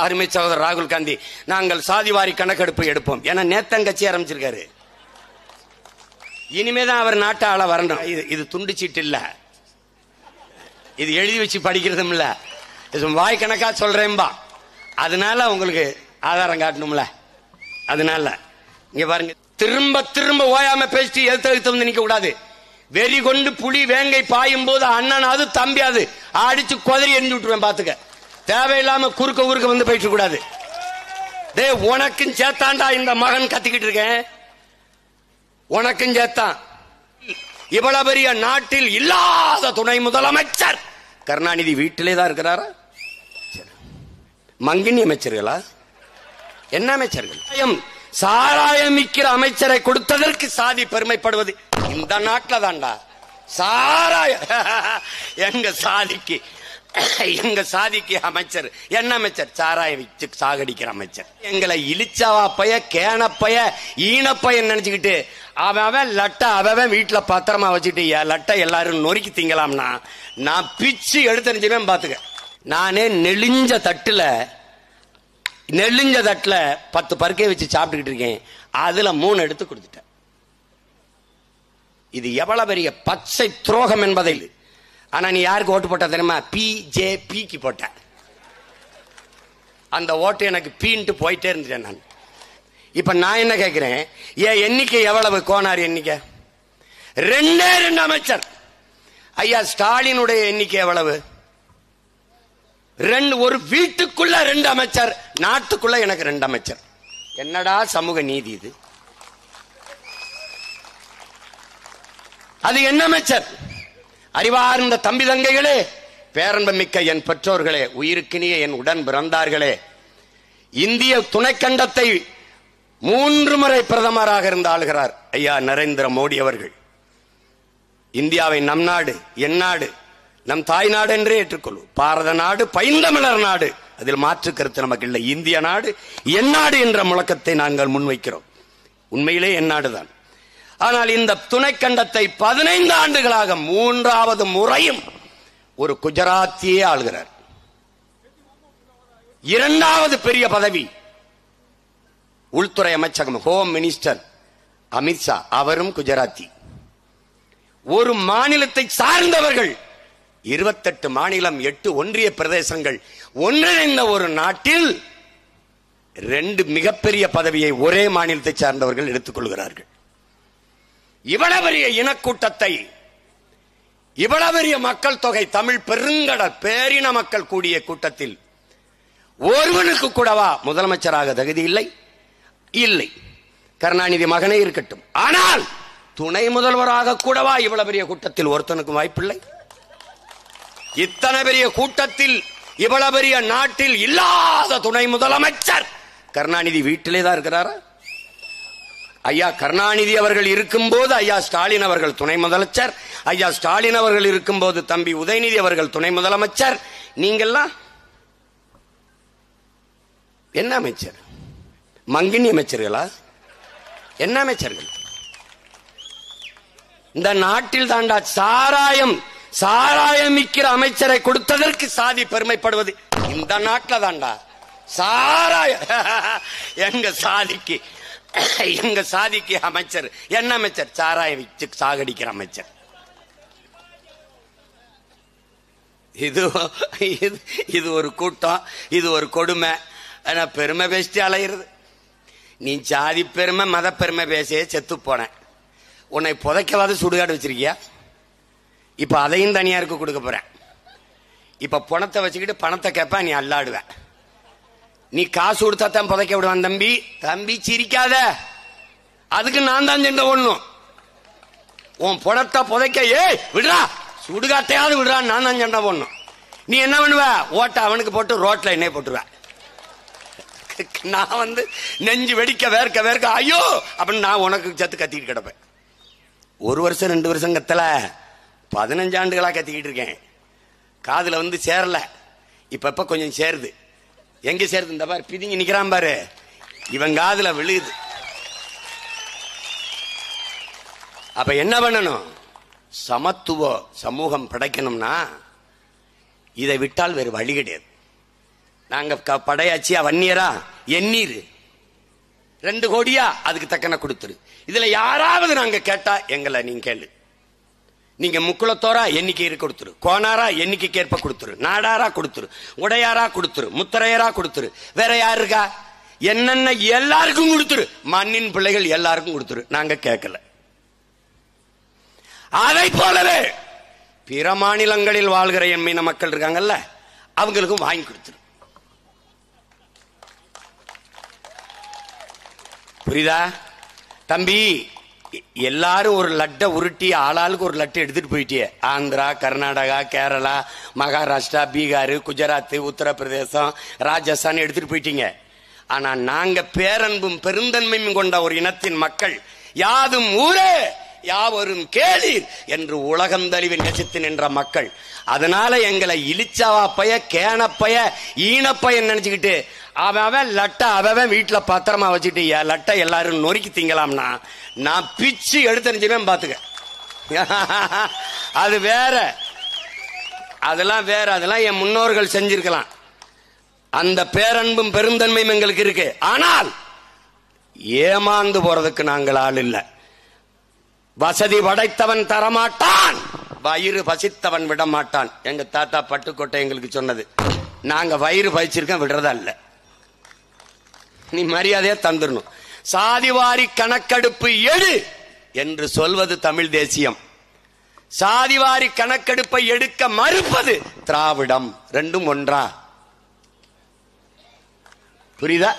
அருமை சகோதரர் ராகுல் காந்தி நாங்கள் சாதிவாரி கணக்கெடுப்பு எடுப்போம் என நேத்தங்கட்சி ஆரம்பிச்சிருக்காரு. இனிமேதான் அவர் நாட்டை ஆள வரணும். இது துண்டு சீட்டு இல்ல, இது எழுதி வச்சு படிக்கிறதும் இல்ல, வாய் கணக்கா சொல்றேன்பா. அதனால உங்களுக்கு ஆதாரம் காட்டணும்ல. அதனால இங்க பாருங்க, திரும்ப திரும்ப ஓயாம பேசிட்டு எழுத்து வந்து நிக்க கூடாது. வெறி கொண்டு புலி வேங்கை பாயும் போது அண்ணனாவது தம்பியாது அடிச்சு கொதறி எரிஞ்சு விட்டுருவேன். பாத்துக்க, தேவையில்லாம குறுக்க ஊருக்க வந்து போயிட்டு கூடாது. டே உனக்கும் சேத்தாண்டா இந்த மகன் கத்திக்கிட்டு இருக்கேன், உனக்கும் சேத்தான். இவ்வளவு பெரிய நாட்டில் இல்லாத துணை முதலமைச்சர் கருணாநிதி வீட்டிலே தான் இருக்கிறாரா? மங்கினி அமைச்சர்களா? என்ன அமைச்சர்கள்? சாராயம் விற்கிற அமைச்சரை கொடுத்ததற்கு சாதி பெருமைப்படுவது இந்த நாட்டில் தான்டா. சாராய எங்க சாதிக்கு அமைச்சர் என்ன அமைச்சர்? சாராயம் விற்று சாகடிக்கிற அமைச்சர். எங்களை இழிச்சவா பைய கேனப்பைய ஈனப்பைய நினைச்சுக்கிட்டு அவன் லட்ட அவன் வீட்டுல பத்திரமா வச்சுட்டு லட்ட எல்லாரும் நொறுக்கி திங்கலாம்னா நான் பிச்சு எடுத்துருச்சுவேன். பாத்துக்க, நானே நெளிஞ்ச தட்டுல 10 பருக்கை வச்சு சாப்பிட்டுக்கிட்டு இருக்கேன். அதுல 3 எடுத்து கொடுத்துட்டேன். இது எவ்வளவு பெரிய பச்சை துரோகம் என்பதை. ஆனா நீ யாருக்கு ஓட்டு போட்ட தெரியுமா? பிஜேபிக்கு போட்ட. அந்த ஓட்டு எனக்கு பீன்ட்டு போயிட்டே இருந்துட்டேன் நான். இப்ப நான் என்ன கேட்கிறேன், என் எண்ணிக்கை எவ்வளவு? கோனார் எண்ணிக்கை 2 அமைச்சர். ஐயா ஸ்டாலினுடைய எண்ணிக்கை எவ்வளவு? 2. ஒரு வீட்டுக்குள்ள 2 அமைச்சர், நாட்டுக்குள்ள எனக்கு 2 அமைச்சர். என்னடா சமூக நீதி இது? அது என்ன அமைச்சர்? அறிவார்ந்த தம்பி தங்கைகளே, பேரன்பமிக்க என் பெற்றோர்களே, உயிருக்கினிய என் உடன் பிறந்தார்களே, இந்திய துணைக்கண்டத்தை 3 முறை பிரதமராக இருந்து ஆளுகிறார் ஐயா நரேந்திர மோடி அவர்கள். இந்தியாவை நம் நாடு, என் நாடு, நம் தாய் நாடு என்றே ஏற்றுக்கொள்ளும். பாரத நாடு பைந்தமிழர் நாடு, அதில் மாற்று கருத்து நமக்கு இல்லை. இந்திய நாடு என் நாடு என்ற முழக்கத்தை நாங்கள் முன்வைக்கிறோம். உண்மையிலே என் நாடுதான். ஆனால் இந்த துணைக்கண்டத்தை 15 ஆண்டுகளாக 3வது முறையும் ஒரு குஜராத்தியே ஆளுகிறார். 2வது பெரிய பதவி உள்துறை அமைச்சகம், ஹோம் மினிஸ்டர் அமித்ஷா, அவரும் குஜராத்தி. ஒரு மாநிலத்தை சார்ந்தவர்கள் 28 மாநிலம், 8 ஒன்றிய பிரதேசங்கள் ஒன்றிணைந்த ஒரு நாட்டில் 2 மிகப்பெரிய பதவியை ஒரே மாநிலத்தை சார்ந்தவர்கள் எடுத்துக் கொள்கிறார்கள். இவ்வளவு பெரிய இனக்கூட்டத்தை, இவ்வளவு பெரிய மக்கள் தொகை, தமிழ் பெருங்கடல் பேரின மக்கள் கூடிய கூட்டத்தில் ஒருவனுக்கு கூடவா முதலமைச்சராக தகுதி இல்லை? இல்லை. கருணாநிதி மகனே இருக்கட்டும். ஆனால் துணை முதல்வராக கூடவா இவ்வளவு பெரிய கூட்டத்தில் ஒருத்தனுக்கும் வாய்ப்பில்லை? இத்தனை பெரிய கூட்டத்தில், இவ்வளவு பெரிய நாட்டில் இல்லாத துணை முதலமைச்சர் கருணாநிதி வீட்டிலே தான் இருக்கிறாரா? ஐயா கருணாநிதி அவர்கள் இருக்கும்போது ஐயா ஸ்டாலின் அவர்கள் துணை முதலமைச்சர், ஐயா ஸ்டாலின் அவர்கள் இருக்கும்போது தம்பி உதயநிதி அவர்கள் துணை முதலமைச்சர். நீங்கெல்லாம் என்ன அமைச்சர்? மங்கினி அமைச்சர்களா? என்ன அமைச்சர்கள்? இந்த நாட்டில் தாண்டா சாராயம் விற்கிற அமைச்சரை கொடுத்ததற்கு சாதி பெருமைப்படுவது இந்த நாட்டில் தாண்டா. சாராய எங்க சாதிக்கு அமைச்சர் என்ன அமைச்சர்? சாராயம் விற்று சாகடிக்கிற அமைச்சர். இது ஒரு கூட்டம், இது ஒரு கொடுமை. பெருமை பேசிட்டு அலையிறது. நீ சாதி பெருமை மத பெருமை பேசியே செத்து போன. உன்னை புதைக்கவாத சுடுகாடு வச்சிருக்கியா? இப்ப அதையும் தனியாருக்கு கொடுக்க போறேன். இப்ப பணத்தை வச்சுக்கிட்டு பணத்தை கேட்ப, நீ அல்லாடுவ. நீ காசு கொடுத்தா தான் புதைக்க விடுவான். தம்பி சிரிக்காத, அதுக்கு நான் தான் சென்ற ஒண்ணும். உன் பணத்தை புதைக்க விடுறா, சுடுகாட்டையாவது விடுறா, நான் தான் சண்டை போடணும். நீ என்ன பண்ணுவ? ஓட்ட அவனுக்கு போட்டு ரோட்ல என்ன போட்டுருவ. நான் நெஞ்சு வெடிக்க வேர்க்க ஐயோ அப்படின்னு நான் உனக்கு சத்து கத்திக்கிட்டு கிடப்பேன். 1 வருஷம் 2 வருஷம் கத்தல, 15 ஆண்டுகளா கத்திக்கிட்டு இருக்கேன். காதுல சேரல. இப்ப கொஞ்சம் சேருது. எங்க சேருது? இந்த பாரு பிதிங்கி நிக்கிறான் பாரு, இவன் காதுல விழுது. அப்ப என்ன பண்ணணும்? சமத்துவ சமூகம் படைக்கணும்னா இதை விட்டால் வேறு வழி கிடையாது. நாங்க படையாச்சியா வன்னியரா எண்ணீர் 2 கோடியா அதுக்கு தக்கன கொடுத்துரு. இதுல யாராவது நாங்க கேட்டா எங்களை நீங்க கேளு. நீங்க முக்குளத்தோரா எண்ணிக்கை கொடுத்துரு, கோனாரா எண்ணிக்கைக்கு ஏற்ப கொடுத்துரு, நாடாரா கொடுத்துரு, உடையாரா கொடுத்துரு, முத்தரையரா கொடுத்துரு. வேற யாரு இருக்கா? என்னென்ன எல்லாருக்கும் கொடுத்துரு. மண்ணின் பிள்ளைகள் எல்லாருக்கும் கொடுத்துரு. நாங்க கேட்கல. அதை போலவே பிற மாநிலங்களில் வாழ்கிற எம்மீன மக்கள் இருக்காங்கல்ல, அவங்களுக்கும் வாங்கி கொடுத்துரு. புரியுதா தம்பி? எல்லாரும் ஒரு லட்டை உருட்டி ஆளாளுக்கு ஒரு லட்டை எடுத்துட்டு போயிட்டியே. ஆந்திரா, கர்நாடகா, கேரளா, மகாராஷ்டிரா, பீகார், குஜராத், உத்தரப்பிரதேசம், ராஜஸ்தான் எடுத்துட்டு போயிட்டீங்க. ஆனா நாங்க பேரன்பும் பெருந்தன்மையும் கொண்ட ஒரு இனத்தின் மக்கள், யாதும் ஊரே யாவரும் கேளீர் என்று உலகம் தழுவி நேசித்து நின்ற மக்கள். அதனால எங்களை இழிச்சவா பைய, கேனப்பைய, ஈனப்பைய நினைச்சுக்கிட்டு அவன் லட்டை அவன் வீட்டுல பத்திரமா வச்சுட்டு லட்டை எல்லாரும் நொறுக்கி திங்கலாம்னா நான் பிச்சு எடுத்துருச்சுவேன் பாத்துக்க. அது வேற, அதெல்லாம் வேற, அதெல்லாம் என் முன்னோர்கள் செஞ்சிருக்கலாம். அந்த பேரன்பும் பெருந்தன்மையும் எங்களுக்கு இருக்கு. ஆனால் ஏமாந்து போறதுக்கு நாங்கள் ஆள் இல்லை. வசதி படைத்தவன் தரமாட்டான், வயிறு பசித்தவன் விட மாட்டான். எங்க தாத்தா பட்டுக்கோட்டை எங்களுக்கு சொன்னது. நாங்க வயிறு பசிச்சிருக்கோம், விடுறதா இல்ல. நீ மரியாதையா தந்துடணும். சாதிவாரி கணக்கெடுப்பு எடு என்று சொல்வது தமிழ் தேசியம். சாதிவாரி கணக்கெடுப்பை எடுக்க மறுப்பது திராவிடம். ரெண்டும் ஒன்றா? புரியுதா?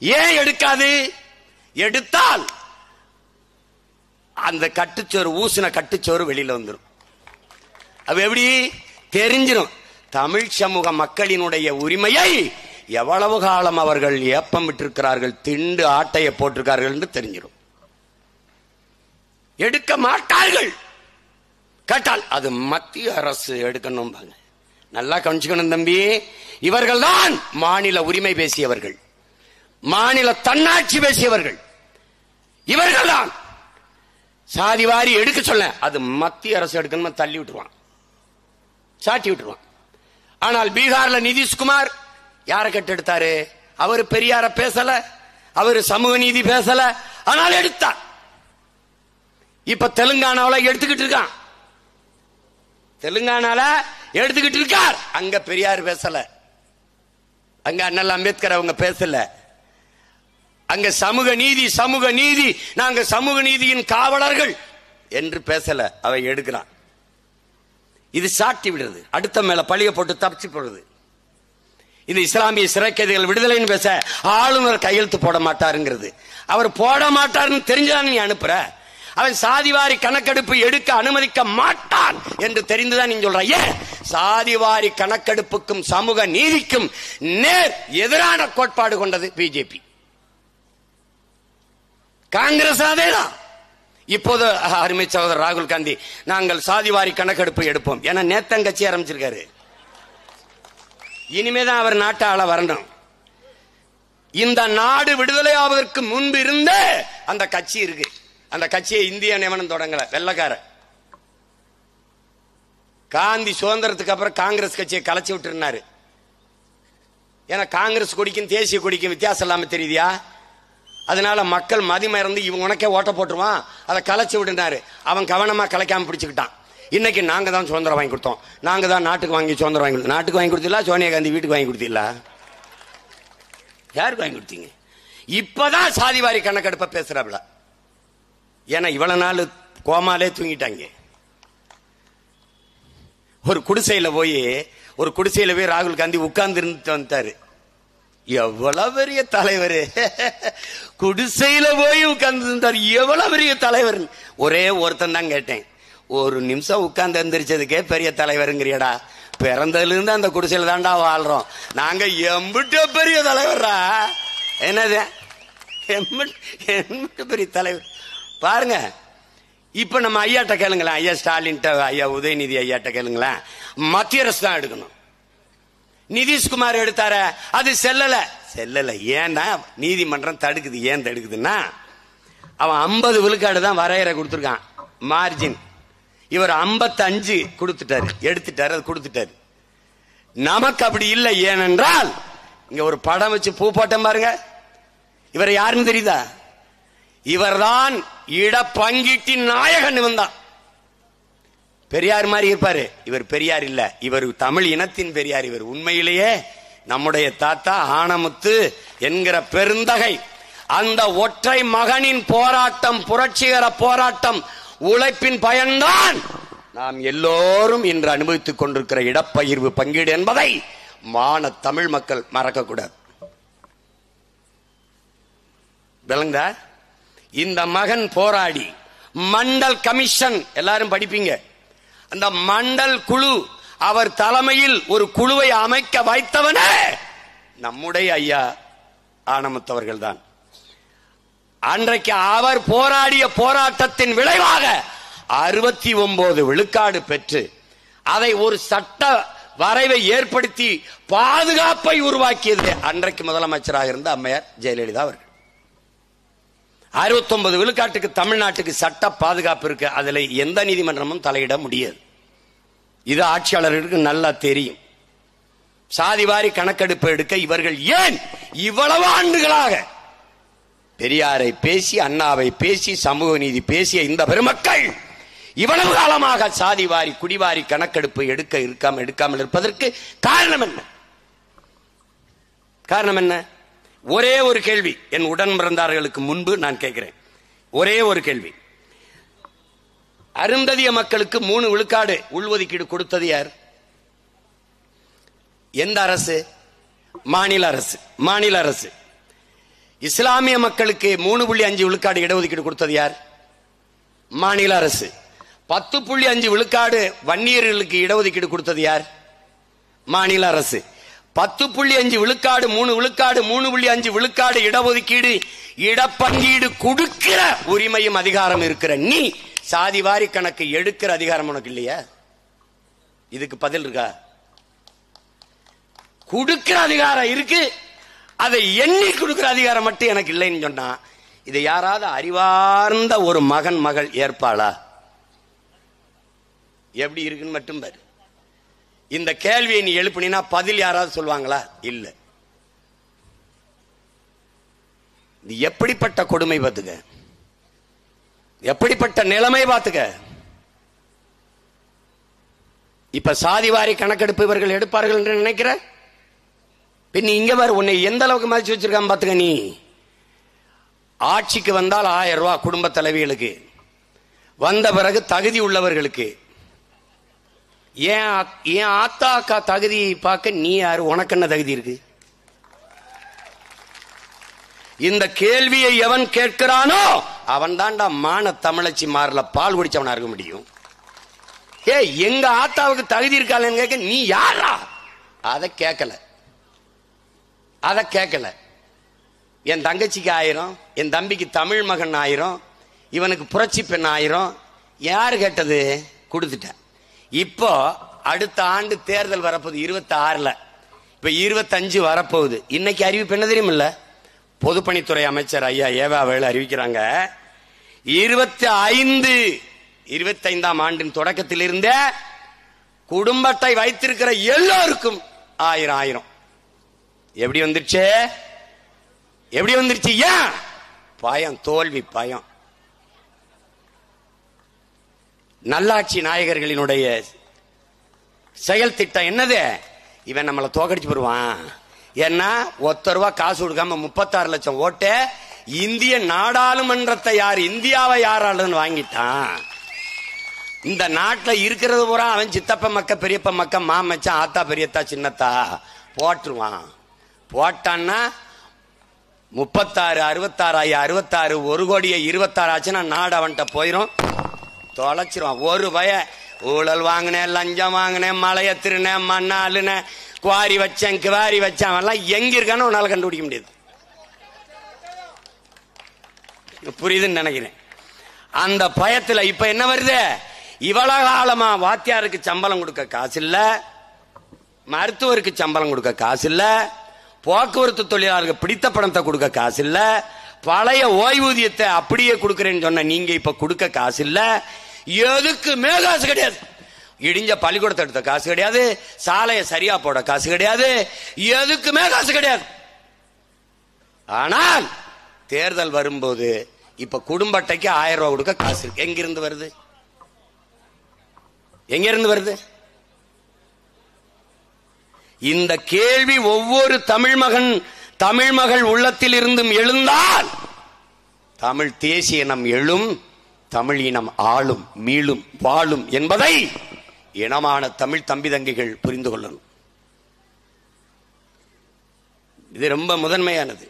ஏன் எடுக்காது? எடுத்தால் அந்த கட்டுச்சோறு, ஊசின கட்டுச்சோறு வெளியில வந்துடும். அது எப்படி தெரிஞ்சிடும்? தமிழ் சமூக மக்களினுடைய உரிமையை எவ்வளவு காலம் அவர்கள் ஏப்பம் விட்டிருக்கிறார்கள், திண்டு ஆட்டையை போட்டிருக்கார்கள் என்று தெரிஞ்சிடும். எடுக்க மாட்டார்கள். கேட்டால் அது மத்திய அரசு எடுக்கணும். நல்லா கவனிச்சுக்கணும் தம்பி. இவர்கள் தான் மாநில உரிமை பேசியவர்கள், மாநில தன்னாட்சி பேசியவர்கள். இவர்கள் தான் சாதிவாரி எடுக்க சொல்ல, அது மத்திய அரசு எடுக்கணும் தள்ளி விட்டுருவான், சாட்டி விட்டுருவான். ஆனால் பீகார்ல நிதிஷ்குமார் யாரை கட்டெடுத்தாரு? அவர் பெரியார பேசல, அவர் சமூக நீதி பேசல, ஆனால் எடுத்தார். இப்ப தெலுங்கானாவில் எடுத்துக்கிட்டு இருக்கான், தெலுங்கானால எடுத்துக்கிட்டு இருக்கார். அங்க பெரியார் பேசல, அங்க அண்ணல் அம்பேத்கர் அவங்க பேசல. அங்க சமூக நீதி, சமூக நீதி, நாங்க சமூக நீதியின் காவலர்கள் என்று பேசல, அவை எடுக்கிறான். இது சாட்டி விடுறது, அடுத்த மேல பழிய போட்டு தப்பிச்சு போடுறது. இது இஸ்லாமிய சிறை கைதிகள் விடுதலைன்னு பேச ஆளுநர் கையெழுத்து போட மாட்டாருங்கிறது. அவர் போட மாட்டாருன்னு தெரிஞ்சுதான் நீ அனுப்புற. அவன் சாதிவாரி கணக்கெடுப்பு எடுக்க அனுமதிக்க மாட்டான் என்று தெரிந்துதான் நீ சொல்ற. ஏன்? சாதிவாரி கணக்கெடுப்புக்கும் சமூக நீதிக்கும் நேர் எதிரான கோட்பாடு கொண்டது பிஜேபி. காங்கிரஸ் அதேதான். இப்போது அருமை சகோதரர் ராகுல் காந்தி நாங்கள் சாதிவாரி கணக்கெடுப்பு எடுப்போம் என நேத்தங்கட்சி ஆரம்பிச்சிருக்காரு. இனிமேதான் அவர் நாட்டை ஆள வரணும். இந்த நாடு விடுதலை ஆவதற்கு முன்பு இருந்த அந்த கட்சி இருக்கு. அந்த கட்சியை இந்திய நியமனம் தொடங்கல, வெள்ளக்கார. காந்தி சுதந்திரத்துக்கு அப்புறம் காங்கிரஸ் கட்சியை கலைச்சு விட்டு இருந்தாரு. ஏன்னா காங்கிரஸ் கொடிக்கும் தேசிய கொடிக்கும் வித்தியாசம் இல்லாம தெரியுதியா? அதனால மக்கள் மதிமறந்து இவன் உனக்கே ஓட்ட போட்டுருவான், அதை கலைச்சு விடுனாரு. அவன் கவனமா கலைக்காம பிடிச்சுக்கிட்டான். இன்னைக்கு நாங்க தான் சுதந்திரம் வாங்கி கொடுத்தோம், நாங்க தான் நாட்டுக்கு வாங்கி சுதந்திரம் வாங்கி கொடுத்தோம். நாட்டுக்கு வாங்கி கொடுத்தீங்களா? சோனியா காந்தி வீட்டுக்கு வாங்கி கொடுத்தீங்களா? யாருக்கு வாங்கி கொடுத்தீங்க? இப்பதான் சாதிவாரி கணக்கெடுப்ப பேசுறாப்ல. ஏன்னா இவ்வளவு நாள் கோமாலே தூங்கிட்டாங்க. ஒரு குடிசையில போய் ராகுல் காந்தி உட்கார்ந்து இருந்துட்டு வந்துட்டாரு. எவ்வளவு பெரிய தலைவர், குடிசையில போய் உட்கார்ந்து இருந்தார். எவ்வளவு பெரிய தலைவர். ஒரே ஒருத்தன் தான் கேட்டேன், ஒரு நிமிஷம் உட்கார்ந்து எந்திரிச்சதுக்கே பெரிய தலைவருங்கிறியடா? பிறந்ததுல இருந்து அந்த குடிசையில தாண்டா வாழ்றோம் நாங்க. எம்பிட்ட பெரிய தலைவர்ரா? என்னது எம்பிட்ட பெரிய தலைவர் பாருங்க. இப்ப நம்ம ஐயாட்ட கேளுங்களேன், ஐயா ஸ்டாலின், ஐயா உதயநிதி ஐயாட்ட கேளுங்களேன். மத்திய அரசு தான் எடுக்கணும். நிதிஷ்குமார் எடுத்தார, அது செல்லல. ஏன்னா நீதிமன்றம் தடுக்குது. ஏன் தடுக்குதுன்னா அவன் 50 விழுக்காடு தான் வரையறை கொடுத்துருக்கான் மார்ஜின். இவர் 55 கொடுத்துட்டாரு, எடுத்துட்டாரு, அது கொடுத்துட்டாரு. நமக்கு அப்படி இல்லை. ஏனென்றால் இங்க ஒரு படம் வச்சு பூ போட்டம் பாருங்க. இவர் யாருன்னு தெரியுதா? இவர்தான் இடப்பங்கீட்டின் நாயகன். வந்தான் பெரியார் மாதிரி இருப்பாரு. இவர் பெரியார் இல்ல, இவர் தமிழ் இனத்தின் பெரியார். இவர் உண்மையிலேயே நம்முடைய தாத்தா ஆனமுத்து என்கிற பெருந்தகை. அந்த ஒற்றை மகனின் போராட்டம், புரட்சிகர போராட்டம், உழைப்பின் பயன்தான் நாம் எல்லோரும் இன்று அனுபவித்துக் கொண்டிருக்கிற இடப்பகிர்வு பங்கீடு என்பதை மான தமிழ் மக்கள் மறக்க கூடாது. விளங்க. இந்த மகன் போராடி மண்டல் கமிஷன் எல்லாரும் படிப்பீங்க. அந்த மண்டல் குழு அவர் தலைமையில் ஒரு குழுவை அமைக்க வைத்தவனே நம்முடைய ஐயா ஆனமுத்தவர்கள் தான். அன்றைக்கு அவர் போராடிய போராட்டத்தின் விளைவாக 69 விழுக்காடு பெற்று அதை ஒரு சட்ட வரைவை ஏற்படுத்தி பாதுகாப்பை உருவாக்கியது அன்றைக்கு முதலமைச்சராக இருந்த அம்மையார் ஜெயலலிதா அவர்கள். 69 விழுக்காட்டுக்கு தமிழ்நாட்டுக்கு சட்ட பாதுகாப்பு இருக்கு. அதுல எந்த நீதிமன்றமும் தலையிட முடியாது. இது ஆட்சியாளர்களுக்கு நல்லா தெரியும். சாதிவாரி கணக்கெடுப்பு எடுக்க இவர்கள் ஏன் இவ்வளவு ஆண்டுகளாக பெரியாரை பேசி, அண்ணாவை பேசி, சமூக நீதி பேசிய இந்த பெருமக்கள் இவ்வளவு காலமாக சாதிவாரி குடிவாரி கணக்கெடுப்பு எடுக்காமல் இருப்பதற்கு காரணம் என்ன? காரணம் என்ன? ஒரே ஒரு கேள்வி என் உடன் பிறந்தார்களுக்கு முன்பு நான் கேட்கிறேன். ஒரே ஒரு கேள்வி. அருந்ததிய மக்களுக்கு 3 விழுக்காடு உள்ஒதுக்கீடு கொடுத்தது யார்? எந்த அரசு? மாநில அரசு. மாநில அரசு. இஸ்லாமிய மக்களுக்கு 3.5 விழுக்காடு இடஒதுக்கீடு கொடுத்தது யார்? மாநில அரசு. 10.5 விழுக்காடு வன்னியர்களுக்கு இடஒதுக்கீடு கொடுத்தது யார்? மாநில அரசு. 10.5 விழுக்காடு 3 விழுக்காடு 3.5 விழுக்காடு இடஒதுக்கீடு இடப்பங்கீடு கொடுக்கிற உரிமையும் அதிகாரம் இருக்கிற நீ சாதிவாரி கணக்கு எடுக்கிற அதிகாரம் உனக்கு இல்லையா? இதுக்கு பதில் இருக்கா? கொடுக்கிற அதிகாரம் இருக்கு, அதை எண்ணி கொடுக்கிற அதிகாரம் மட்டும் எனக்கு இல்லைன்னு சொன்னா இதை யாராவது அறிவார்ந்த ஒரு மகன் மகள் ஏற்பாளா? எப்படி இருக்குன்னு மட்டும் பாரு. இந்த கேள்வியை நீ எழுப்பினா பதில் யாராவது சொல்லுவாங்களா? இல்ல. இது எப்படிப்பட்ட கொடுமை பார்த்துக்க, எப்படிப்பட்ட நிலைமை பார்த்துக்க. இப்ப சாதிவாரி கணக்கெடுப்பு இவர்கள் எடுப்பார்கள் என்று நினைக்கிற? பின் இங்க பாரு, உன்னை எந்த அளவுக்கு மதிச்சு வச்சிருக்கான் பாத்துக்க. நீ ஆட்சிக்கு வந்தால் 1000 ரூபாய் குடும்ப தலைவிகளுக்கு, வந்த பிறகு தகுதி உள்ளவர்களுக்கு. ஏன் ஆத்தா அக்கா தகுதி பார்க்க நீ யாரு? உனக்கு என்ன தகுதி இருக்கு? இந்த கேள்வியை எவன் கேட்கிறானோ அவன் தான்டா மான தமிழச்சி மாறல பால் குடிச்சவனா இருக்க முடியும். எங்க ஆத்தாவுக்கு தகுதி இருக்காளன்னு கேட்க நீ யாரா? அதை கேட்கல, அதை கேட்கல. என் தங்கச்சிக்கு 1000, என் தம்பிக்கு தமிழ் மகன் 1000, இவனுக்கு புரட்சி பெண் 1000. யாரு கேட்டது? கொடுத்துட்ட. இப்போ அடுத்த ஆண்டு தேர்தல் வரப்போகுது 26ல். இப்ப 25 வரப்போகுது. இன்னைக்கு அறிவிப்பு என்ன தெரியும்? இல்ல, பொதுப்பணித்துறை அமைச்சர் ஐயா ஏவாவேலு அறிவிக்கிறாங்க 25ஆம் ஆண்டின் தொடக்கத்தில் இருந்தே குடும்ப அட்டை வைத்திருக்கிற எல்லோருக்கும் 1000. எப்படி வந்துருச்சு? எப்படி வந்துருச்சு? ஏன்? பயம், தோல்வி பயம். நல்லாட்சி நாயகர்களினுடைய செயல் திட்டம் என்னது? இவன் நம்மளை தோக்கடிச்சு போடுவான். ஏன்னா ₹1 காசு கொடுக்காம 36 லட்சம் ஓட்டு இந்திய நாடாளுமன்றத்தை யார், இந்தியாவை யாராலும் வாங்கிட்டான். இந்த நாட்டில் இருக்கிறது பூரா அவன் சித்தப்ப மக்க, பெரியப்ப மக்க, மாமச்சான், ஆத்தா, பெரியத்தா, சின்னத்தா போட்டுருவான். போட்டான்னா 36, 66, 66, 1,26,00,000 ஆச்சுன்னா நாடு அவன்கிட்ட போயிரும், தொலைச்சிருவான். ஒரு பய ஊழல் வாங்கினேன், லஞ்சம் வாங்கினேன், மலைய திருனேன், மண்ணாளுனேன், குவாரி வச்சேன், கிவாரி வச்சேன், அவன்லாம் எங்க இருக்கான்னு உன்னால கண்டுபிடிக்க முடியாது. புரியுதுன்னு நினைக்கிறேன். அந்த பயத்துல இப்ப என்ன வருது? இவ்வளவு காலமா வாத்தியாருக்கு சம்பளம் கொடுக்க காசு இல்ல, மருத்துவருக்கு சம்பளம் கொடுக்க காசு இல்ல, போக்குவரத்து தொழிலாளருக்கு பிடித்த பணத்தை கொடுக்க காசு இல்ல, பழைய ஓய்வூதியத்தை அப்படியே கொடுக்கறேன்னு சொன்ன நீங்க இப்ப கொடுக்க காசு இல்ல, எதுக்குமே காசு கிடையாது. இடிஞ்ச பள்ளிக்கூடத்தை எடுத்த காசு கிடையாது, சாலையை சரியா போட காசு கிடையாது, எதுக்குமே காசு கிடையாது. ஆனால் தேர்தல் வரும்போது இப்ப குடும்ப அட்டைக்கு 1000 ரூபாய் கொடுக்க காசு எங்கிருந்து வருது? எங்க இருந்து வருது? இந்த கேள்வி ஒவ்வொரு தமிழ் மகள் உள்ளத்தில் இருந்தும் எழுந்தால் தமிழ் தேசிய இனம் எழும், தமிழ் இனம் ஆளும், மீளும், வாழும் என்பதை இனமான தமிழ் தம்பி தங்கிகள் புரிந்து கொள்ளணும். இது ரொம்ப முதன்மையானது.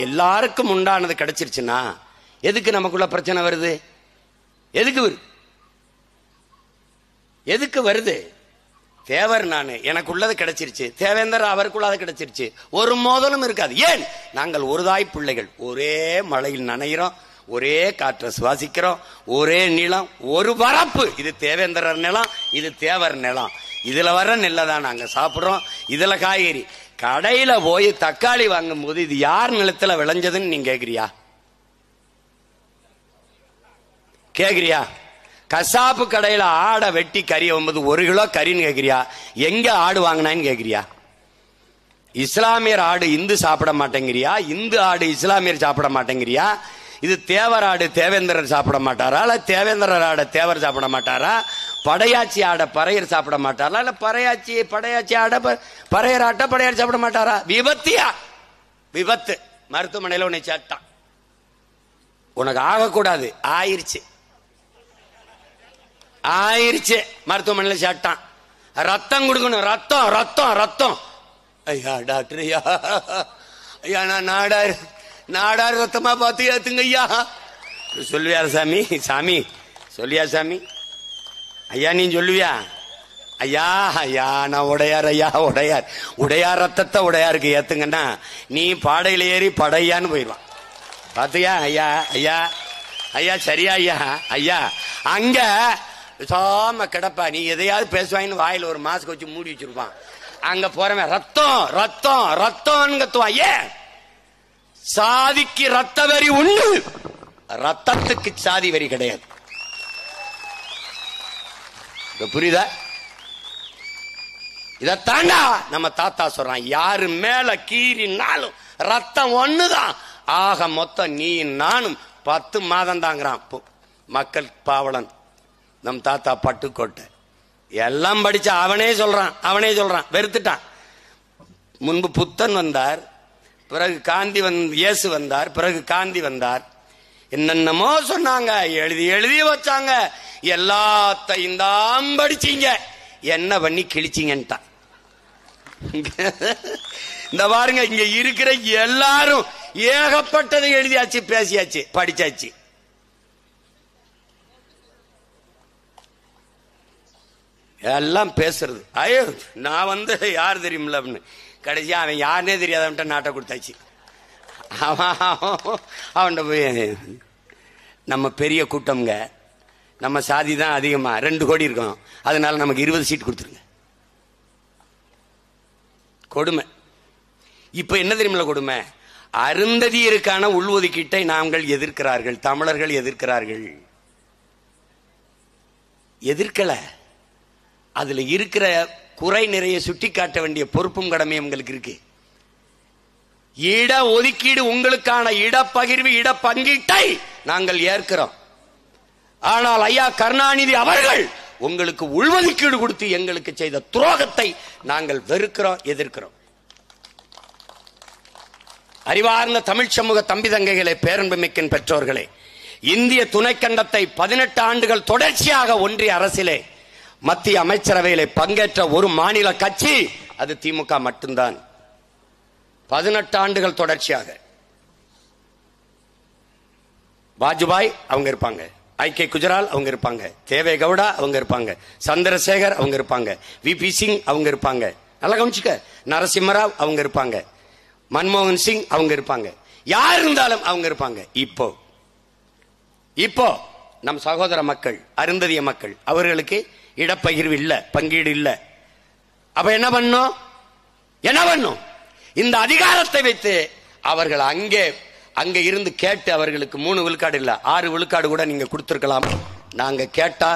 எல்லாருக்கும் உண்டானது கிடைச்சிருச்சுன்னா எதுக்கு நமக்குள்ள பிரச்சனை வருது? எதுக்கு வருது? தேவர் நானு, எனக்கு உள்ளது கிடைச்சிருச்சு, தேவேந்தர் அவருக்குள்ளது கிடைச்சிருச்சு, ஒரு மோதலும் இருக்காது. ஏன்? நாங்கள் ஒரு தாய் பிள்ளைகள், ஒரே மழையில் நனைகிறோம், ஒரே காற்றை சுவாசிக்கிறோம், ஒரே நிலம், ஒரு வரப்பு. இது தேவேந்திரர் நிலம், இது தேவர் நிலம். இதுல வர நெல்லதான் நாங்க சாப்பிடுறோம், இதுல காய்கறி. கடையில போய் தக்காளி வாங்கும் போது இது யார் நிலத்துல விளைஞ்சதுன்னு நீங்க கேக்குறியா? கசாப்பு கடையில ஆடை வெட்டி கறி 1 கிலோ கறின்னு கேக்குறியா? எங்க ஆடு வாங்கினான்னு கேக்குறியா? இஸ்லாமியர் ஆடு இந்து சாப்பிட மாட்டேங்கிறியா? இந்து ஆடு இஸ்லாமியர் சாப்பிட மாட்டேங்கிறியா? இது தேவர் ஆடு தேவேந்திரர் சாப்பிட மாட்டாரா? இல்ல தேவேந்திரர் ஆட தேவர் சாப்பிட மாட்டாரா? படையாச்சி ஆட பறையர் சாப்பிட மாட்டாரா? இல்ல படையாச்சி ஆட பறையர் ஆட்ட படையார் சாப்பிட மாட்டாரா? விபத்து. மருத்துவமனையில உன்னை சாட்டான், உனக்கு ஆகக்கூடாது, ஆயிருச்சு மருத்துவமனையில சாட்டான். ரத்தம் கொடுக்கணும், ரத்தம் ரத்தம் ரத்தம். ஐயா டாக்டர், ஐயா நான் நாடார் ரத்தமா பார்த்து ஏத்துங்க ஐயா. சொல்லுவியா சாமி சொல்லியா சாமி? ஐயா நீ சொல்லுவியா? ஐயா நான் உடையார், ஐயா உடையார் ரத்தத்தை உடையாருக்கு ஏத்துங்கன்னா நீ பாடையில ஏறி படையான்னு போயிடுவான். பாத்தியா? ஐயா சரியா? ஐயா அங்க சாம கிடப்பா, நீ எதையாவது பேசுவாயின்னு வாயில ஒரு மாஸ்க் வச்சு மூடி வச்சிருப்பான். அங்க போறவன் ரத்தம் ரத்தம் ரத்தம் கத்துவான். ஏன்? சாதிக்கு ரத்த வரி உண்டு, ரத்தத்துக்கு சாதி வரி கிடையாது. புரியுதா? இதத்தாண்டா நம்ம தாத்தா சொல்றான், யாரு மேல கீறினாலும் ரத்தம் ஒண்ணுதான். ஆக மொத்தம் நீ நானும் 10 மாதம் தாங்கிறான் மக்கள் பாவலன் நம் தாத்தா பட்டுக்கோட்டை. எல்லாம் படிச்ச அவனே சொல்றான், வெறுத்துட்டான். முன்பு புத்தன் வந்தார், பிறகு இயேசு வந்தார், பிறகு காந்தி வந்தார். என்னென்னமோ சொன்னாங்க, எழுதி வச்சாங்க, எல்லாத்தையும் தான் படிச்சீங்க, என்ன பண்ணி கிழிச்சிங்கன்ட்டான். இந்த பாருங்க, இங்க இருக்கிற எல்லாரும் ஏகப்பட்டதை எழுதியாச்சு, பேசியாச்சு, படிச்சாச்சு. எல்லாம் பேசுறது. ஐயோ நான் யார் தெரியுமில்ல அப்படின்னு கடைசியா அவன் யாருன்னே தெரியாதவன்ட்ட நாட்டை கொடுத்தாச்சு. அவன்கிட்ட போய் நம்ம பெரிய கூட்டம்ங்க, நம்ம சாதி தான் அதிகமா 2 கோடி இருக்கோம், அதனால நமக்கு 20 சீட் கொடுத்துருங்க. கொடுமை. இப்ப என்ன தெரியுமில்ல கொடுமை? அருந்ததியருக்கான உள்ஒதுக்கீட்டை நாங்கள் எதிர்க்கிறார்கள், தமிழர்கள் எதிர்க்கிறார்கள். எதிர்க்கல, அதுல இருக்கிற குறை நிறைய சுட்டி காட்ட வேண்டிய பொறுப்பும் கடமையும் உங்களுக்கு இருக்கு. இட ஒதுக்கீடு, உங்களுக்கான இடப்பகிர்வு, இடப்பங்கீட்டை நாங்கள் ஏற்கிறோம். ஆனால் ஐயா கருணாநிதி அவர்கள் உங்களுக்கு உள்ஒதுக்கீடு கொடுத்து எங்களுக்கு செய்த துரோகத்தை நாங்கள் வெறுக்கிறோம், எதிர்க்கிறோம். அறிவார்ந்த தமிழ் சமூக தம்பி தங்கைகளே, பேரன்புமிக்க பெற்றோர்களே, இந்திய துணைக்கண்டத்தை 18 ஆண்டுகள் தொடர்ச்சியாக ஒன்றிய அரசிலே மத்திய அமைச்சரவையிலே பங்கேற்ற ஒரு மாநில கட்சி அது திமுக மட்டும்தான். 18 ஆண்டுகள் தொடர்ச்சியாக. வாஜ்பாய் அவங்க இருப்பாங்க, ஐ.கே. குஜரால் அவங்க இருப்பாங்க, தேவே கவுடா அவங்க இருப்பாங்க, சந்திரசேகர் அவங்க இருப்பாங்க, வி.பி. சிங் அவங்க இருப்பாங்க, நல்லா கவனிச்சுக்க, நரசிம்மராவ் அவங்க இருப்பாங்க, மன்மோகன் சிங் அவங்க இருப்பாங்க, யார் இருந்தாலும் அவங்க இருப்பாங்க. இப்போ நம் சகோதர மக்கள், அருந்ததிய மக்கள், அவர்களுக்கு இடப்பகிர்வு இல்ல, பங்கீடு இல்ல. அப்ப என்ன பண்ணும்? இந்த அதிகாரத்தை வைத்து அவர்கள் அங்கே அங்க இருந்து கேட்டு அவர்களுக்கு 3 விழுக்காடு இல்ல 6 விழுக்காடு கூட நீங்க கொடுத்திருக்கலாம். நாங்க கேட்டா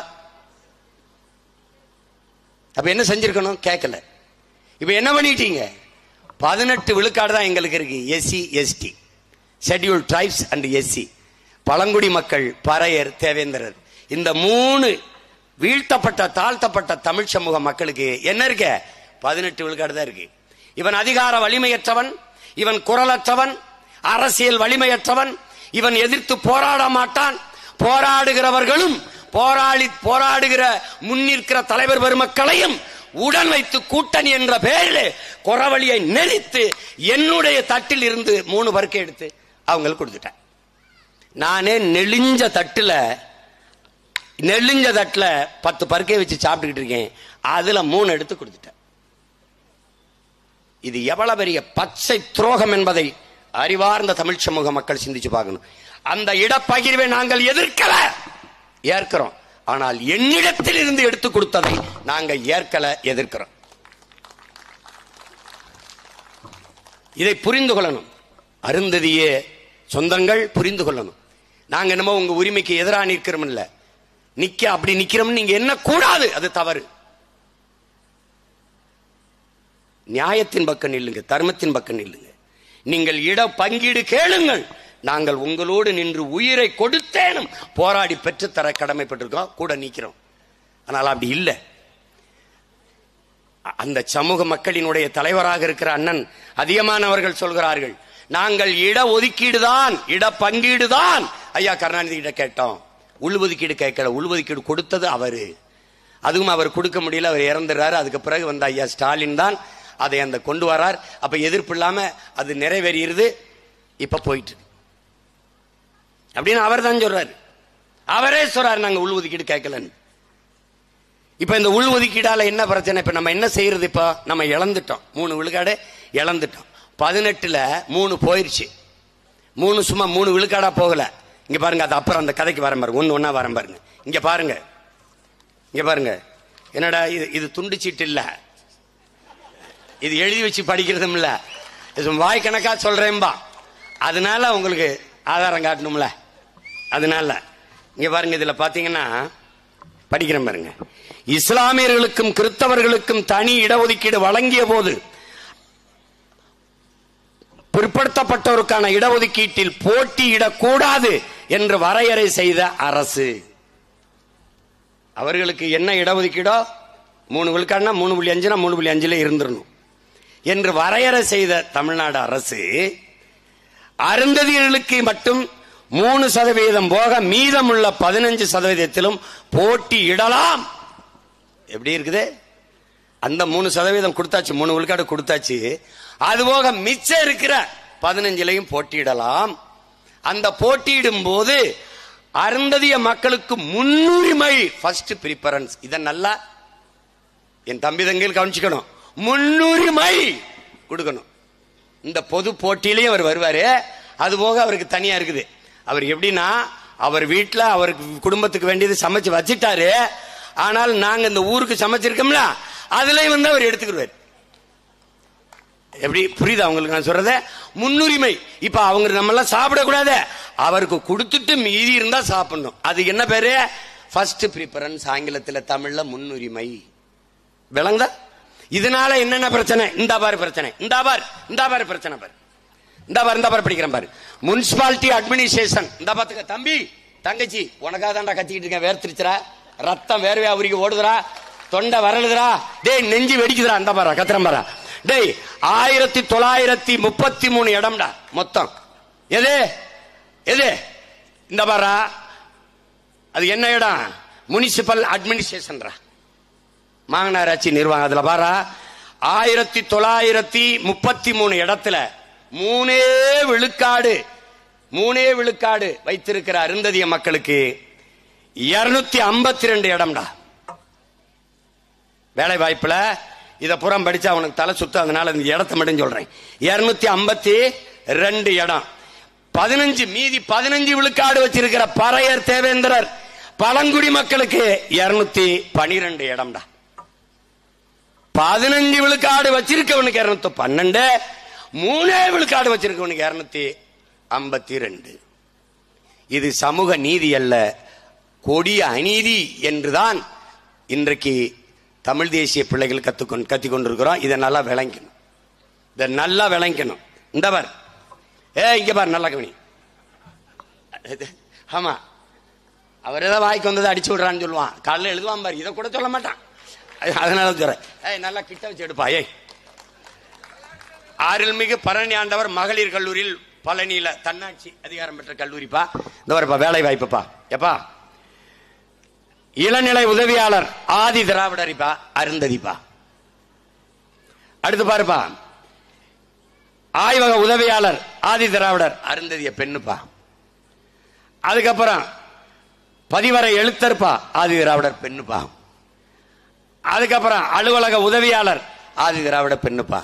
அப்ப என்ன செஞ்சிருக்கணும்? கேட்கல. இப்ப என்ன பண்ணிட்டீங்க? 18 விழுக்காடு தான் எங்களுக்கு இருக்கு. SC ST, scheduled tribes and SC, பழங்குடி மக்கள், பறையர், தேவேந்திரர், இந்த 3 வீழ்த்தப்பட்ட தாழ்த்தப்பட்ட தமிழ் சமூக மக்களுக்கு என்ன இருக்கு? 18 விழுக்காடு தான் இருக்கு. இவன் அதிகார வலிமையற்றவன், இவன் குரலற்றவன், அரசியல் வலிமையற்றவன், இவன் எதிர்த்து போராட மாட்டான். போராடுகிறவர்களும் போராடுகிற முன்னிற்கிற தலைவர் பெருமக்களையும் உடன் வைத்து கூட்டணி என்ற பெயரில் குறவழியை நெறித்து என்னுடைய தட்டில் இருந்து 3 பருக்கை எடுத்து அவங்களுக்கு கொடுத்துட்டேன். நானே நெளிஞ்ச தட்டுல 10 பருக்கை வச்சு சாப்பிட்டுக்கிட்டு இருக்கேன். அதுல 3 எடுத்து கொடுத்துட்டேன். இது எவ்வளவு பெரிய பச்சை துரோகம் என்பதை அறிவார்ந்த தமிழ் சமூக மக்கள் சிந்திச்சு பார்க்கணும். அந்த இடப்பகிர்வை நாங்கள் எதிர்க்கல, ஏற்கிறோம். ஆனால் என்னிடத்தில் இருந்து எடுத்து கொடுத்ததை நாங்க ஏற்கல, எதிர்க்கிறோம். இதை புரிந்து கொள்ளணும். அருந்ததிய சொந்தங்கள் புரிந்து கொள்ளணும். நாங்க என்னமோ உங்க உரிமைக்கு எதிராக நிற்கிறோம் இல்ல, அப்படி நிக்கிறோம் நீங்க என்ன கூடாது, அது தவறு. நியாயத்தின் பக்கம் நில்லுங்க, தர்மத்தின் பக்கம் நில்லுங்க. நீங்கள் இட பங்கீடு கேளுங்கள். நாங்கள் உங்களோடு நின்று உயிரை கொடுத்தேனும் போராடி பெற்றுத்தர கடமைப்பட்டிருக்கோம், கூட நிற்கிறோம். ஆனால் அப்படி இல்லை. அந்த சமூக மக்களினுடைய தலைவராக இருக்கிற அண்ணன் அதிகமானவர்கள் சொல்கிறார்கள், நாங்கள் இட ஒதுக்கீடு தான், இட பங்கீடு தான் ஐயா கருணாநிதி கிட்ட கேட்டோம், உள்ஒதுக்கீடு கேட்கல. உள்ஒதுக்கீடு கொடுத்தது அவரு, அதுவும் அவர் கொடுக்க முடியல, அவர் இறந்துறாரு. அதுக்கு பிறகு வந்த ஐயா ஸ்டாலின் தான் அதை அந்த கொண்டு வரார். அப்ப எதிர்ப்பு இல்லாம அது நிறைவேறிடுது. இப்ப போயிட்டு அப்படின்னு அவர் தான் சொல்றாரு. அவரே சொல்றாரு நாங்க உள்ஒதுக்கீடு கேட்கலன்னு. இப்ப இந்த உள்ஒதுக்கீடால என்ன பிரச்சனை? இப்ப நம்ம என்ன செய்யறது? இப்ப நம்ம இழந்துட்டோம், 3 விழுக்காடு இழந்துட்டோம். 18ல 3 போயிருச்சு. 3 சும்மா 3 விழுக்காடா போகல. இங்க பாருங்க, அது அப்புறம் அந்த கதைக்கு வர பாருங்க, ஒன்னா வர பாருங்க. இங்க பாருங்க, இங்க பாருங்க. என்னடா இது துண்டு சீட்டு இல்ல, இது எழுதி வச்சு படிக்கிறதும் இல்ல, வாய் கணக்கா சொல்றேன்பா. அதனால உங்களுக்கு ஆதாரம் காட்டணும்ல. அதனால இங்க பாருங்க, இதுல பாத்தீங்கன்னா படிக்கிறேன் பாருங்க. இஸ்லாமியர்களுக்கும் கிறிஸ்தவர்களுக்கும் தனி இடஒதுக்கீடு வழங்கிய போது பிற்படுத்தப்பட்டோருக்கான இடஒதுக்கீட்டில் போட்டியிடக்கூடாது என்று வரையறை செய்த அரசு. அவர்களுக்கு என்ன இடஒதுக்கீடோ 3 விழுக்காடுனா 3.5 3.5 இருந்துடணும் என்று வரையறை செய்த தமிழ்நாடு அரசு அருந்ததியர்களுக்கு மட்டும் 3% போக மீதமுள்ள 15%த்திலும் போட்டியிடலாம். எப்படி இருக்குது? அந்த 3% கொடுத்தாச்சு, 3 விழுக்காடு கொடுத்தாச்சு. அதுபோக மிச்சம் இருக்கிற 15லையும் போட்டியிடலாம். அந்த போட்டியிடும் போது அருந்ததிய மக்களுக்கு முன்னுரிமை, ஃபர்ஸ்ட் பிரிபரன்ஸ். இதை நல்லா என் தம்பி தங்கையில் கவனிச்சுக்கணும். முன்னுரிமை கொடுக்கணும். இந்த பொது போட்டியிலையும் அவர் வருவாரு. அதுபோக அவருக்கு தனியா இருக்குது. அவர் எப்படின்னா, அவர் வீட்டுல அவருக்கு குடும்பத்துக்கு வேண்டியது சமைச்சு வச்சிட்டாரு. ஆனால் நாங்க இந்த ஊருக்கு சமைச்சிருக்கோம்ல, அதுலயும் வந்து அவர் எடுத்துக்கிடுவார். எப்படி புரியுது அவங்களுக்கு நான் சொல்றத? முன்னுரிமை. இப்ப அவங்க நம்ம எல்லாம் சாப்பிடக்கூடாது, அவருக்கு கொடுத்துட்டு மீதி இருந்தா சாப்பிடணும். அது என்ன பேரு? First preference. ஆங்கிலத்தில், தமிழ்ல முன்னுரிமை. விளங்குதா? இதனால என்னென்ன பிரச்சனை? இந்த பாரு பிரச்சனை, இந்த பாரு பிரச்சனை பாரு, இந்த பாரு படிக்கிறேன் பாரு. Municipality administration. இந்த பாத்துக்க தம்பி தங்கச்சி, உனக்காக தான்டா கத்திக்கிட்டு இருக்கேன். வேர்த்திருச்சுரா, ரத்தம் வேர்வையா உருகி ஓடுதுரா, தொண்டை வரலுதுரா, டேய் நெஞ்சு வெடிக்குதுரா. இந்த பாரு கத்திரம் பாரா. டேய் 1933 இடம்டா மொத்தம். எது எது? இந்த பாரா, அது என்ன இடம்? முனிசிபல் அட்மினிஸ்ட்ரேஷன், மாநகராட்சி நிர்வாகம். அதுல பாரா 1933 இடத்துல 3 விழுக்காடு வைத்திருக்கிற அருந்ததிய மக்களுக்கு 252 இடம்டா. வேலை வாய்ப்புல இத புறம் படிச்சா அவனுக்கு தலை சுத்த. அதனால இந்த இடத்தை மட்டும் சொல்றேன். 252 இடம். 15 மீதி 15 விழுக்காடு வச்சிருக்கிற பறையர், தேவேந்திரர், பழங்குடி மக்களுக்கு 212 இடம்டா. 15 விழுக்காடு வச்சிருக்கவனுக்கு 212, 3 விழுக்காடு வச்சிருக்கவனுக்கு 52. இது சமூக நீதி அல்ல, கொடிய அநீதி என்றுதான் இன்றைக்கு தமிழ் தேசிய பிள்ளைகள் கத்திக்கொண்டிருக்கிறோம். இதை நல்லா விளங்கணும், இதை நல்லா விளங்கணும். இந்த பார், இங்க பார், நல்லா கவனி. ஆமா, அவர் ஏதாவது வாய்க்கு வந்ததை அடிச்சு விடுறான்னு சொல்லுவான், காலையில் எழுதுவான் பாரு, இதை கூட சொல்ல மாட்டான். அதனால சொல்றேன், நல்லா கிட்ட வச்சு எடுப்பா. அருள்மிகு பழனி ஆண்டவர் மகளிர் கல்லூரியில் பழனியில தன்னாட்சி அதிகாரம் பெற்ற கல்லூரிப்பா. இந்த வரப்பா, வேலை வாய்ப்புப்பா. எப்பா, இளநிலை உதவியாளர் ஆதி திராவிடரிப்பா, அருந்ததிப்பா. அடுத்து பாருப்பா, ஆய்வக உதவியாளர் ஆதி திராவிடர், அருந்ததிய பெண்ணுப்பா. அதுக்கப்புறம் பதிவரை எழுத்தர்ப்பா, ஆதி திராவிடர் பெண்ணுப்பா. அதுக்கப்புறம் அலுவலக உதவியாளர் ஆதி திராவிட பெண்ணுப்பா.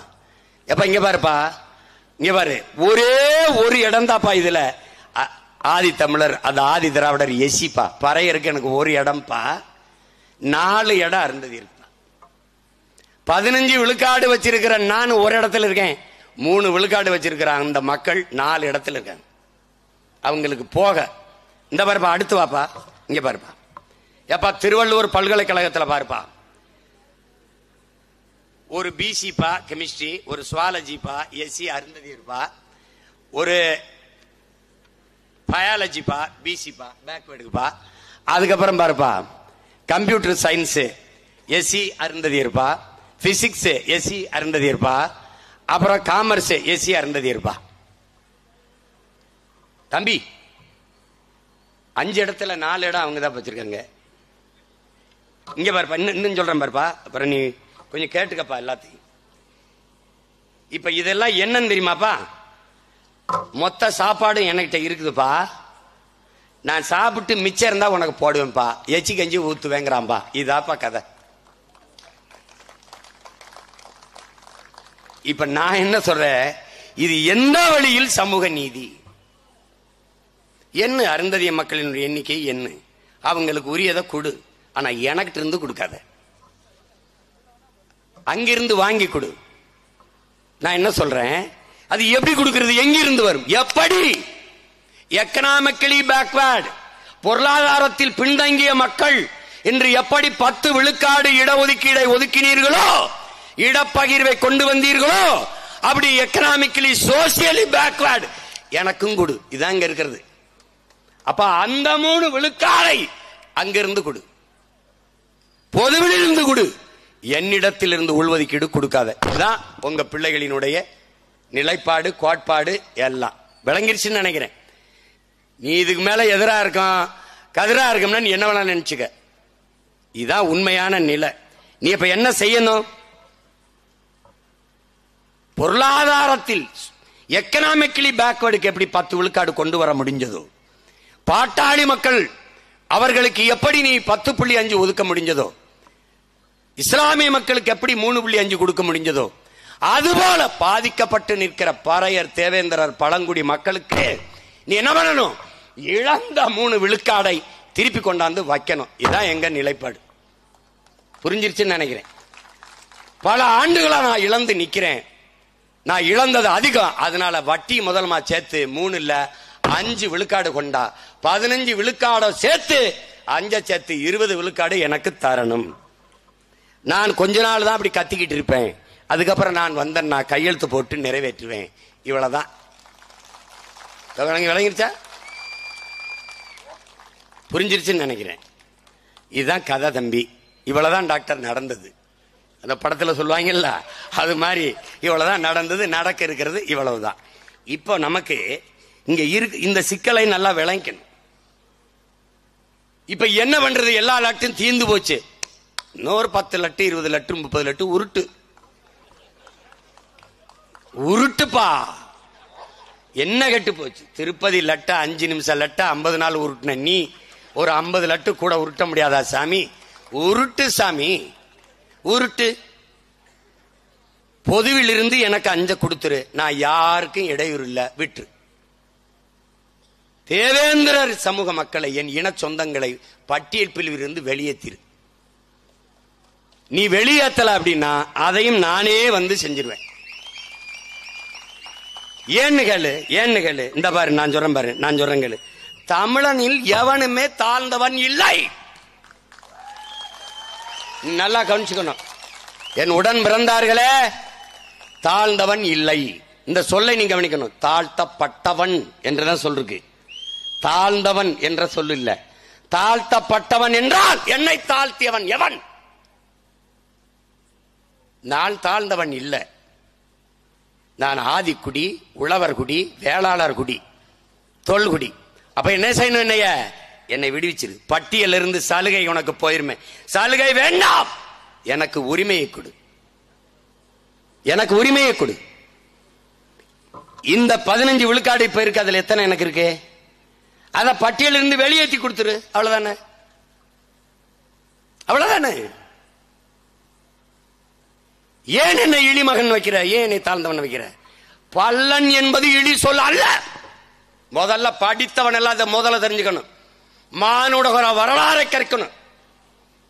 எப்ப இங்க பாருப்பா, இங்க பாரு, ஒரே ஒரு இடம் தாப்பா இதுல ஆதி தமிழர், அது ஆதி திராவிடர் எசிப்பா. பறையருக்கு எனக்கு ஒரு இடம்பா, 4 இடம் அருந்ததி இருப்பா. 15 விழுக்காடு வச்சிருக்கிற நான் ஒரு இடத்துல இருக்கேன், 3 விழுக்காடு வச்சிருக்கிற அந்த மக்கள் 4 இடத்துல இருக்காங்க. அவங்களுக்கு போக இந்த பாருப்பா, அடுத்து வாப்பா, இங்க பாருப்பா. எப்பா, திருவள்ளுவர் பல்கலைக்கழகத்தில் பாருப்பா, ஒரு பிசிப்பா கெமிஸ்ட்ரி, ஒரு சுவாலஜிப்பா எஸ்சி அருந்ததி இருப்பா, ஒரு பயாலஜிப்பா பிசிப்பா பேக்வேர்டுப்பா. அதுக்கப்புறம் பாருப்பா, கம்ப்யூட்டர் சயின்ஸ் எஸ்சி அருந்ததி இருப்பா, பிசிக்ஸ் எஸ்சி அருந்ததி இருப்பா, அப்புறம் காமர்ஸ் எஸ்சி அருந்ததி இருப்பா. தம்பி, 5 இடத்துல 4 இடம் அவங்க தான் வச்சிருக்காங்க. இங்க பாருப்பா, இன்னும் சொல்றேன் பாருப்பா, அப்புறம் நீ கொஞ்சம் கேட்டுக்கப்பா எல்லாத்தையும். இப்ப இதெல்லாம் என்னன்னு தெரியுமாப்பா? மொத்த சாப்பாடு என்கிட்ட இருக்குதுப்பா, நான் சாப்பிட்டு மிச்சம் இருந்தா உனக்கு போடுவேன்ப்பா, எச்சி கஞ்சி ஊத்துவேங்கிறான்பா. இதாப்பா கதை. இப்ப நான் என்ன சொல்றேன், இது எந்த வழியில் சமூக நீதி? என்ன அருந்ததிய மக்களின் எண்ணிக்கை என்ன, அவங்களுக்கு உரியதை கொடு, ஆனா எனக்கு இருந்து கொடுக்காத, அங்கிருந்து வாங்கி கொடு. நான் என்ன சொல்றேன், அது எப்படி கொடுக்கிறது, எங்கிருந்து வரும், எப்படி? எக்கனாமிக்கலி பேக்வர்ட், பொருளாதாரத்தில் பின்தங்கிய மக்கள் என்று எப்படி 10 விழுக்காடு இடஒதுக்கீடை ஒதுக்கினீர்களோ, இடப்பகிர்வை கொண்டு வந்தீர்களோ, அப்படி எக்கனாமிக்கலி சோசியலி பேக்வர்ட் எனக்கும் கொடு. இதான் இங்க இருக்கிறது. அப்ப அந்த 3 விழுக்காடை அங்கிருந்து கொடு, பொதுவில் இருந்து கொடு, என்னிடத்தில் இருந்து உள்ஒதுக்கீடு கொடுக்காத. இதுதான் உங்க பிள்ளைகளினுடைய நிலைப்பாடு, கோட்பாடு எல்லாம் விளங்கிருச்சுன்னு நினைக்கிறேன். நீ இதுக்கு மேல எதிரா இருக்கும், கதிரா இருக்கும்னா நீ என்ன வேணா நினைச்சுக்க. இதுதான் உண்மையான நிலை. நீ இப்ப என்ன செய்யணும்? பொருளாதாரத்தில் எக்கனாமிக்கலி பேக்வர்டுக்கு எப்படி 10 விழுக்காடு கொண்டு வர முடிஞ்சதோ, பாட்டாளி மக்கள் அவர்களுக்கு எப்படி நீ 10.5 ஒதுக்க முடிஞ்சதோ, இஸ்லாமிய மக்களுக்கு எப்படி 3.5 கொடுக்க முடிஞ்சதோ, அதுபோல பாதிக்கப்பட்டு நிற்கிற பறையர், தேவேந்திரர், பழங்குடி மக்களுக்கு நீ என்ன பண்ணணும்? இழந்த 3 விழுக்காடை திருப்பி கொண்டாந்து வைக்கணும். இதுதான் எங்க நிலைப்பாடு. புரிஞ்சிருச்சுன்னு நினைக்கிறேன். பல ஆண்டுகளா நான் இழந்து நிக்கிறேன், நான் இழந்தது அதிகம், அதனால வட்டி முதலமா சேர்த்து 3 இல்ல 5 விழுக்காடு கொண்டா 15 விழுக்காட சேர்த்து 5 சேர்த்து 20 விழுக்காடு எனக்கு தரணும். நான் கொஞ்ச நாள் தான் அப்படி கத்திக்கிட்டு இருப்பேன், அதுக்கப்புறம் நான் வந்தேன், நான் கையெழுத்து போட்டு நிறைவேற்றுவேன். இவ்வளவுதான். விளங்கிருச்சா? புரிஞ்சிருச்சுன்னு நினைக்கிறேன். இதுதான் கதை தம்பி. இவ்வளவுதான் டாக்டர் நடந்தது. அந்த படத்துல சொல்லுவாங்கல்ல, அது மாதிரி இவ்வளவுதான் நடந்தது, நடக்க இருக்கிறது இவ்வளவுதான். இப்போ நமக்கு இங்க இருக்கு, இந்த சிக்கலை நல்லா விளங்கணும். இப்ப என்ன பண்றது? எல்லா லட்டும் தீர்ந்து போச்சு, இன்னொரு 10 லட்டு 20 லட்டு 30 லட்டு உருட்டு உருட்டுப்பா. என்ன கெட்டு போச்சு? திருப்பதி லட்ட 5 நிமிஷம் லட்ட 50 நாள் உருட்டுன நீ ஒரு 50 லட்டு கூட உருட்ட முடியாதா சாமி? உருட்டு சாமி, உருட்டு. பொதுவில் இருந்து எனக்கு 5 கொடுத்துரு, நான் யாருக்கும் இடையூறு இல்ல, விட்டு. தேவேந்திரர் சமூக மக்களை, என் இன சொந்தங்களை பட்டியல் பிரிவில் இருந்து வெளியேற்றிரு. நீ வெளியேற்றல அப்படின்னா அதையும் நானே வந்து செஞ்சிருவேன். ஏன்னு கேளு. இந்த பாரு, நான் சொல்றேன் கேளு. தமிழனில் எவனுமே தாழ்ந்தவன் இல்லை. நல்லா கவனிச்சுக்கணும். என் உடன் பிறந்தார்களே, தாழ்ந்தவன் இல்லை. இந்த சொல்லை நீங்க கவனிக்கணும். தாழ்த்தப்பட்டவன் என்றுதான் சொல்லிருக்கு. தாழ்ந்தவன் என்ற சொல்லு இல்ல. தாழ்த்தப்பட்டவன் என்றால் என்னை தாழ்த்தியவன் எவன்? நான் தாழ்ந்தவன் இல்லை. நான் ஆதிக்குடி, உழவர் குடி, வேளாளர் குடி, தொல்குடி. அப்ப என்ன செய்யணும்? என்னை விடுவிச்சிரு. பட்டியலிருந்து சலுகை உனக்கு போயிருமே. சலுகை வேண்டாம், எனக்கு உரிமையை கொடு. எனக்கு உரிமையை கொடு. இந்த 15 விழுக்காடு இப்ப இருக்கு, அதுல எத்தனை எனக்கு இருக்கு? அத பட்டியலிருந்து வெளியேற்றி கொடுத்துரு. அவ்வளவுதானே, அவ்வளவுதானே. ஏன் என்னை இழிமகன் வைக்கிற? ஏன் என்னை தாழ்ந்தவன் வைக்கிற? பல்லன் என்பது இழி சொல்ல அல்ல. முதல்ல படித்தவன் எல்லாம் அதை முதல்ல தெரிஞ்சுக்கணும். மானுட வரலாறை கற்கணும்.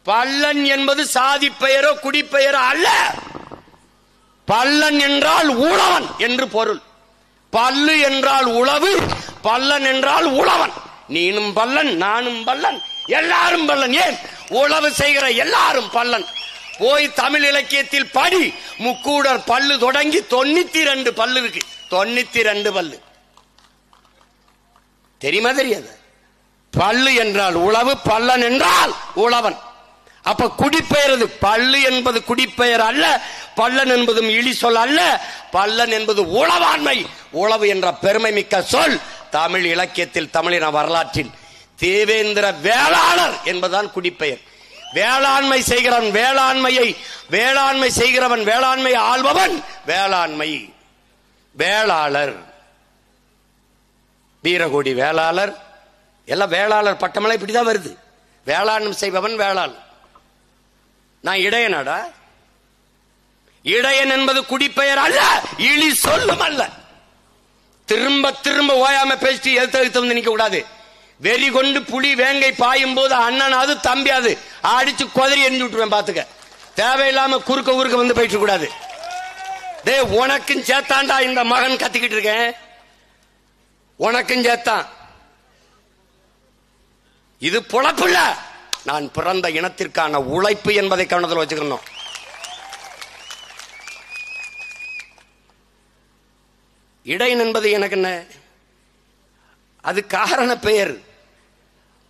பல்லன் என்பது சாதி பெயரோ குடிப்பெயரோ அல்ல. பல்லன் என்றால் உழவன் என்று பொருள். பல்லு என்றால் உழவு, பல்லன் என்றால் உழவன். நீனும் பல்லன், நானும் பல்லன், எல்லாரும் பல்லன். ஏன்? உழவு செய்கிற எல்லாரும் பல்லன். போய் தமிழ் இலக்கியத்தில் படி. முக்கூடர் பல்லு தொடங்கி 92 பல்லு இருக்கு. 92 பல்லு. தெரியுமா? தெரியாது. பல்லு என்றால் உழவு, பல்லன் என்றால் உழவன். அப்ப குடிப்பெயர். பல்லு என்பது குடிப்பெயர் அல்ல. பல்லன் என்பதும் இழி சொல் அல்ல. பல்லன் என்பது உழவாண்மை, உழவு என்ற பெருமை மிக்க சொல். தமிழ் இலக்கியத்தில், தமிழின வரலாற்றில் தேவேந்திர வேளாளர் என்பதுதான் குடிப்பெயர். வேளாண்மை செய்கிறவன் வேளாண்மை செய்கிறவன், வேளாண்மை ஆள்பவன் வேளாண்மை வேளாளர். வீரகோடி வேளாளர், எல்லாம் வேளாளர் பட்டமெல்லாம் இப்படிதான் வருது. வேளாண்மை செய்பவன் வேளாளர். நான் இடையனடா. இடையன் என்பது குடிப்பெயர் அல்ல, இழி சொல்லும் அல்ல. திரும்ப திரும்ப ஓயாம பேசிட்டு எழுத்து வந்து நிக்க கூடாது. வெறி கொண்டு புலி வேங்கை பாயும் போது அண்ணனாது தம்பியாது அடிச்சு கொதறி எரிஞ்சு விட்டுருவேன். பாத்துக்க. தேவையில்லாம குறுக்க வந்து போயிட்டு கூடாது. டே, உனக்கும் சேத்தாண்டா இந்த மகன் கத்திக்கிட்டு இருக்கேன். உனக்கும் சேத்தான். இது பொழப்பு இல்ல. நான் பிறந்த இனத்திற்கான உழைப்பு என்பதை கவனத்தில் வச்சுக்கணும். இடையன் என்பது எனக்கு என்ன? அது காரண பெயர்.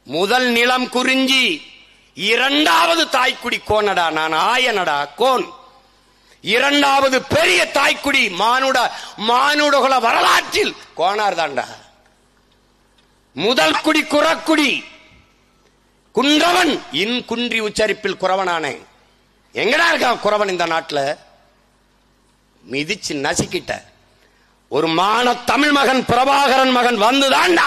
முதல் நிலம் குறிஞ்சி, இரண்டாவது தாய்க்குடி கோனடா. நான் ஆயனடா, கோன். இரண்டாவது பெரிய தாய்க்குடி மானுடகுல வரலாற்றில் கோனார் தாண்டா. முதல் குடி குறக்குடி, குன்றவன். இன் குன்றி உச்சரிப்பில் குறவனானே. எங்கடா இருக்கான் குறவன் இந்த நாட்டில்? மிதிச்சு நசிக்கிட்ட ஒரு மான தமிழ் மகன், பிரபாகரன் மகன் வந்துதான்டா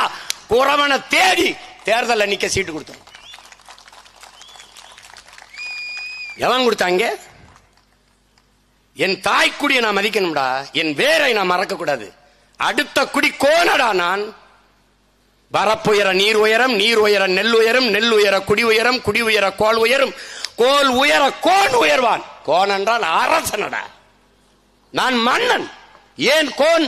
குறவனை தேடி தேர்தல் நிக்க சீட்டு கொடுத்தான். எவன் கொடுத்தாங்க? என் தாய்க்குடியை நான் மதிக்கணும்டா. என் வேரை நான் மறக்க கூடாது. அடுத்த குடி கோனடா. நான் வரப்புயர நீர் உயரம், நீர் உயர நெல் உயரும், நெல் உயர குடி உயரம், குடி உயர கோல் உயரும், கோல் உயர கோன் உயர்வான். கோன் என்றால் அரசனடா. நான் மன்னன். ஏன் கோன்?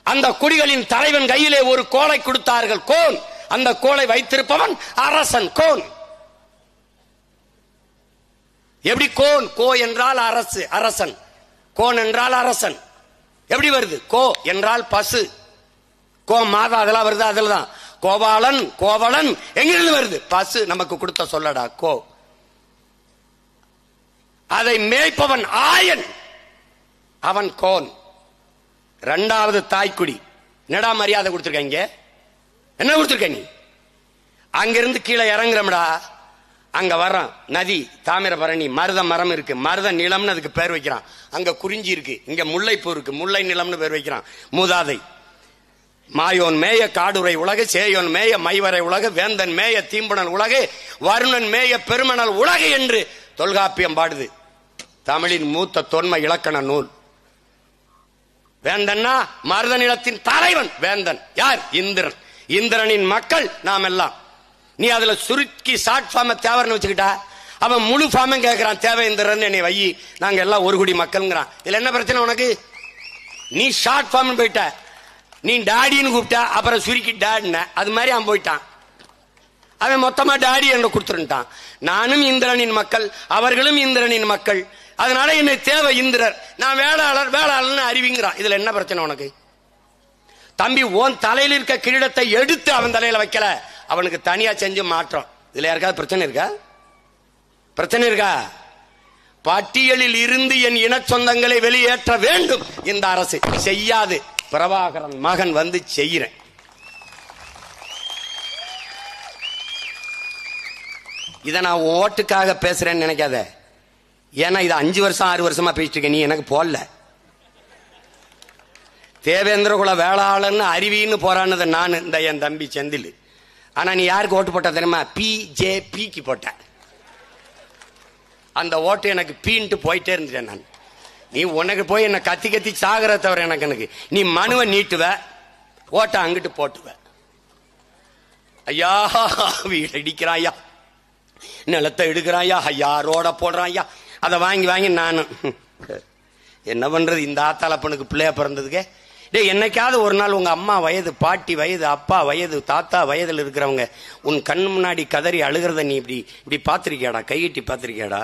அந்த குடிகளின் தலைவன் கையிலே ஒரு கோலை கொடுத்தார்கள், கோன். அந்த கோலை வைத்திருப்பவன் அரசன், கோன். எப்படி கோன்? கோ என்றால் அரசு, அரசன். கோன் என்றால் அரசன். எப்படி வருது? கோ என்றால் பசு, கோ மாதா, அதெல்லாம் வருது. அதுலதான் கோபாலன், கோவலன் எங்கிருந்து வருது? பசு நமக்கு கொடுத்த சொல்லடா, கோ. அதை மேய்ப்பவன் ஆயன், அவன் கோன். இரண்டாவது தாய்க்குடி. என்னடா மரியாதை கொடுத்திருக்க? என்ன கொடுத்திருக்க நீ? அங்கிருந்து கீழே இறங்குறோம்டா. அங்க வர்றான் நதி, தாமிரபரணி, மருத மரம் இருக்கு. மருத நிலம்னு அதுக்கு பேர் வைக்கிறான். அங்க குறிஞ்சி இருக்கு, இங்க முல்லைப்பூ இருக்கு, முல்லை நிலம்னு பேர் வைக்கிறான். மூதாதை. மாயோன் மேய காடுரை உலகு, சேயோன் மேய மைவரை உலகு, வேந்தன் மேய தீம்புணல் உலகு, வருணன் மேய பெருமணல் உலகு என்று தொல்காப்பியம் பாடுது. தமிழின் மூத்த தொன்மை இலக்கண நூல். வேந்தன்னா மருத நிலத்தின் தலைவன் வேந்தன். யார்? இந்திரன். இந்திரனின் மக்கள் நாம் எல்லாம். நீ அதுல சுருக்கி ஷார்ட் ஃபார்ம் தேவர்னு வச்சுக்கிட்டா, அவன் முழு ஃபார்மும் கேட்கிறான். தேவேந்திரன் என்னை வை, நாங்க எல்லாம் ஒரு குடி மக்கள்ங்கிறான். இதுல என்ன பிரச்சனை உனக்கு? நீ ஷார்ட் ஃபார்ம் போயிட்ட. நீ டாடின்னு கூப்பிட்டா அப்புறம் சுருக்கி டாடின அது மாதிரி அவன் போயிட்டான். அவன் மொத்தமா டாடி என்று கொடுத்துட்டான். நானும் இந்திரனின் மக்கள், அவர்களும் இந்திரனின் மக்கள், அதனால என்னை தேவை இந்திரர், நான் வேளாளர்னு அறிவிங்கிறான். இதுல என்ன பிரச்சனை உனக்கு? தம்பி, உன் தலையில் இருக்க கிரீடத்தை எடுத்து அவன் தலையில வைக்கல, அவனுக்கு தனியா செஞ்சு மாற்றம். இதுல யாருக்காவது பிரச்சனை இருக்கா? பிரச்சனை இருக்கா? பட்டியலில் இருந்து என் இன சொந்தங்களை வெளியேற்ற வேண்டும் இந்த அரசு செய்யாது. பிரபாகரன் மகன் வந்து செய்கிறேன். இதை நான் ஓட்டுக்காக பேசுறேன்னு நினைக்காத. ஏன்னா இது 5 வருஷம் 6 வருஷமா பேசிட்டு இருக்க, நீ எனக்கு போடல. தேவேந்திர குல வேளாளன்னு அறிவின்னு போறான்னு நான், இந்த என் தம்பி செந்தில். ஆனா நீ யாருக்கு ஓட்டு போட்ட தெரியுமா? பிஜேபிக்கு போட்ட. அந்த ஓட்டு எனக்கு பீன்ட்டு போயிட்டே இருந்துட்டேன் நான். நீ உனக்கு போய் என்ன கத்தி கத்தி சாகிற தவிர எனக்கு நீ மனுவை நீட்டுவ, ஓட்ட அங்கிட்டு போட்டுவ. ஐயா வீடு அடிக்கிறாயா, நிலத்தை எடுக்கிறாயா, ஐயா ரோட போடுறாயா, அதை வாங்கி வாங்கி நானும் என்ன பண்றது? இந்த ஆத்தாளப்பனுக்கு பிள்ளைய பிறந்ததுக்கே என்னைக்காவது ஒரு நாள் உங்க அம்மா வயது, பாட்டி வயது, அப்பா வயது, தாத்தா வயதில் இருக்கிறவங்க உன் கண்ணு முன்னாடி கதறி அழுகிறத நீ இப்படி இப்படி பாத்திருக்கியாடா? கையிட்டி பாத்திருக்கியாடா?